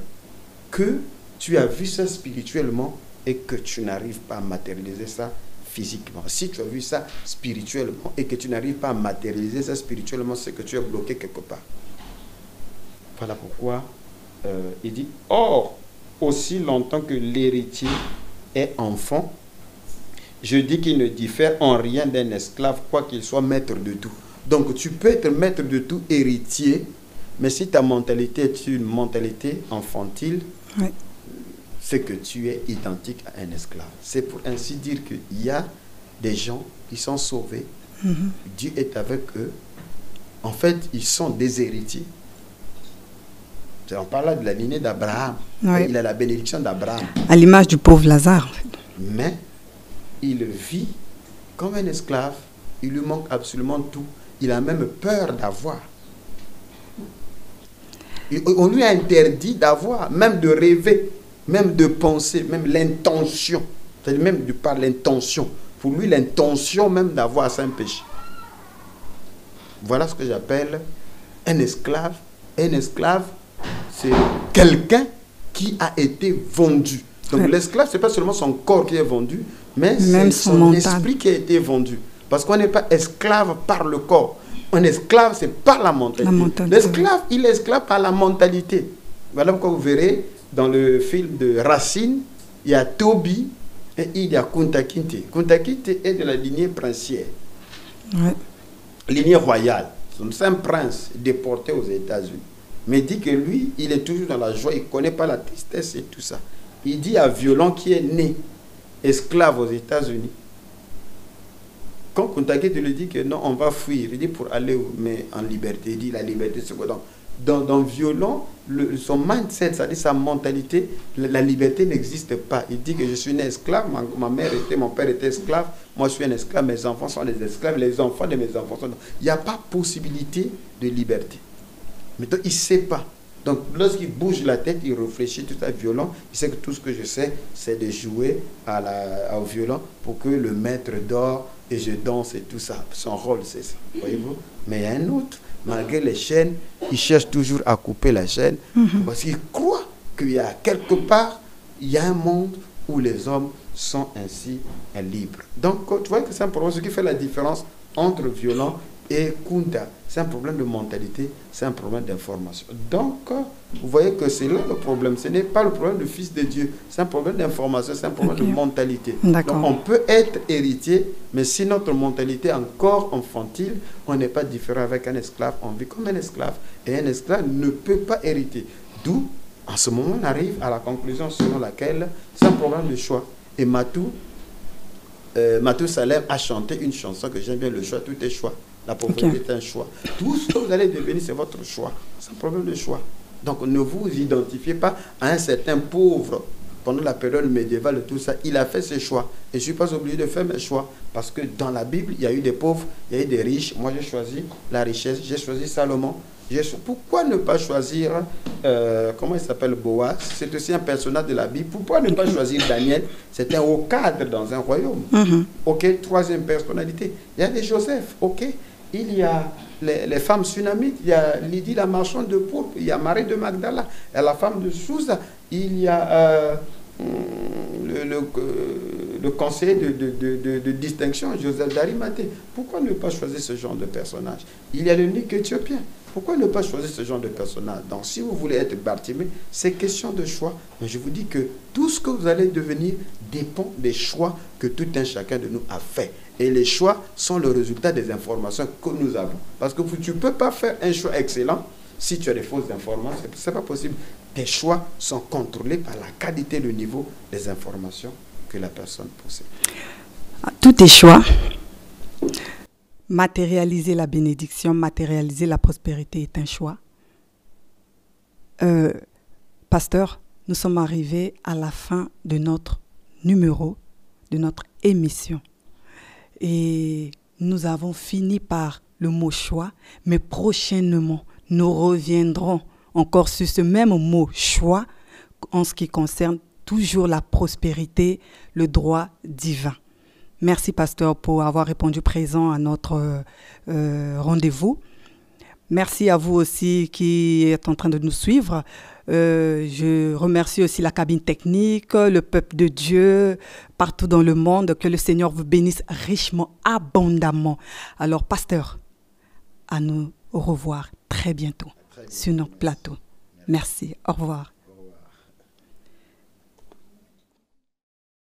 que tu as vu ça spirituellement et que tu n'arrives pas à matérialiser ça physiquement. Si tu as vu ça spirituellement et que tu n'arrives pas à matérialiser ça spirituellement, c'est que tu es bloqué quelque part. Voilà pourquoi il dit, or, aussi longtemps que l'héritier est enfant, je dis qu'il ne diffère en rien d'un esclave, quoi qu'il soit maître de tout. Donc tu peux être maître de tout, héritier, mais si ta mentalité est une mentalité infantile, oui, c'est que tu es identique à un esclave. C'est pour ainsi dire qu'il y a des gens qui sont sauvés, Dieu est avec eux. En fait, ils sont des héritiers. On parle là de la lignée d'Abraham. Oui. Il a la bénédiction d'Abraham. À l'image du pauvre Lazare. Mais il vit comme un esclave. Il lui manque absolument tout. Il a même peur d'avoir. On lui a interdit d'avoir, même de rêver, même de penser, même l'intention. C'est-à-dire même par l'intention. Pour lui, l'intention même d'avoir, c'est un péché. Voilà ce que j'appelle un esclave. Un esclave, c'est quelqu'un qui a été vendu. Donc oui, l'esclave, ce n'est pas seulement son corps qui est vendu, mais c'est son esprit qui a été vendu. Parce qu'on n'est pas esclave par le corps. Un esclave, c'est par la mentalité. L'esclave, il est esclave par la mentalité. Voilà pourquoi vous verrez, dans le film de Racine, il y a Toby et il y a Kunta Kinte. Kunta Kinte est de la lignée princière. Oui. Lignée royale. C'est un prince déporté aux États-Unis. Mais il dit que lui, il est toujours dans la joie, il ne connaît pas la tristesse et tout ça. Il dit à Violent qui est né esclave aux États-Unis, quand Kunta Kinte lui dit que non, on va fuir, il dit pour aller où? Mais en liberté. Il dit la liberté, c'est quoi? Dans Violent, son mindset, c'est-à-dire sa mentalité, la liberté n'existe pas. Il dit que je suis un esclave, ma mère était, mon père était esclave, moi je suis un esclave, mes enfants sont des esclaves, les enfants de mes enfants sont... Il n'y a pas possibilité de liberté. Mais donc, il ne sait pas. Donc, lorsqu'il bouge la tête, il réfléchit tout à violent. Il sait que tout ce que je sais, c'est de jouer au violon pour que le maître dort et je danse et tout ça. Son rôle, c'est ça. Voyez-vous? Mais il y a un autre, malgré les chaînes, il cherche toujours à couper la chaîne parce qu'il croit qu'il y a quelque part, il y a un monde où les hommes sont ainsi libres. Donc, tu vois que c'est un problème. Ce qui fait la différence entre violent et Kunta, c'est un problème de mentalité, c'est un problème d'information. Donc, vous voyez que c'est là le problème. Ce n'est pas le problème du Fils de Dieu, c'est un problème d'information, c'est un problème de mentalité. Donc, on peut être héritier, mais si notre mentalité est encore infantile, on n'est pas différent avec un esclave. On vit comme un esclave. Et un esclave ne peut pas hériter. D'où, en ce moment, on arrive à la conclusion selon laquelle c'est un problème de choix. Et Matou Salem a chanté une chanson que j'aime bien, le choix, tout est choix. La pauvreté est un choix. Tout ce que vous allez devenir, c'est votre choix. C'est un problème de choix. Donc, ne vous identifiez pas à un certain pauvre. Pendant la période médiévale, tout ça, il a fait ses choix. Et je ne suis pas obligé de faire mes choix. Parce que dans la Bible, il y a eu des pauvres, il y a eu des riches. Moi, j'ai choisi la richesse. J'ai choisi Salomon. Pourquoi ne pas choisir, comment il s'appelle, Boaz? C'est aussi un personnage de la Bible. Pourquoi ne pas choisir Daniel? C'est un haut cadre dans un royaume. Ok, troisième personnalité. Il y a des Joseph, ok. Il y a les femmes sunamites, il y a Lydie la marchande de pourpre, il y a Marie de Magdala, il y a la femme de Souza, il y a le conseiller de distinction, Joseph d'Arimathée. Pourquoi ne pas choisir ce genre de personnage? Il y a le Nick éthiopien. Pourquoi ne pas choisir ce genre de personnage? Donc, si vous voulez être Bartimée, c'est question de choix. Mais je vous dis que tout ce que vous allez devenir dépend des choix que tout un chacun de nous a fait. Et les choix sont le résultat des informations que nous avons. Parce que tu ne peux pas faire un choix excellent si tu as des fausses informations. Ce n'est pas possible. Tes choix sont contrôlés par la qualité, le niveau des informations que la personne possède. Tout est choix. Matérialiser la bénédiction, matérialiser la prospérité est un choix. Pasteur, nous sommes arrivés à la fin de notre numéro, de notre émission. Et nous avons fini par le mot choix, mais prochainement, nous reviendrons encore sur ce même mot choix en ce qui concerne toujours la prospérité, le droit divin. Merci, pasteur, pour avoir répondu présent à notre rendez-vous. Merci à vous aussi qui êtes en train de nous suivre. Je remercie aussi la cabine technique, le peuple de Dieu, partout dans le monde. Que le Seigneur vous bénisse richement, abondamment. Alors, pasteur, à nous revoir très bientôt sur notre plateau. Merci. Au revoir.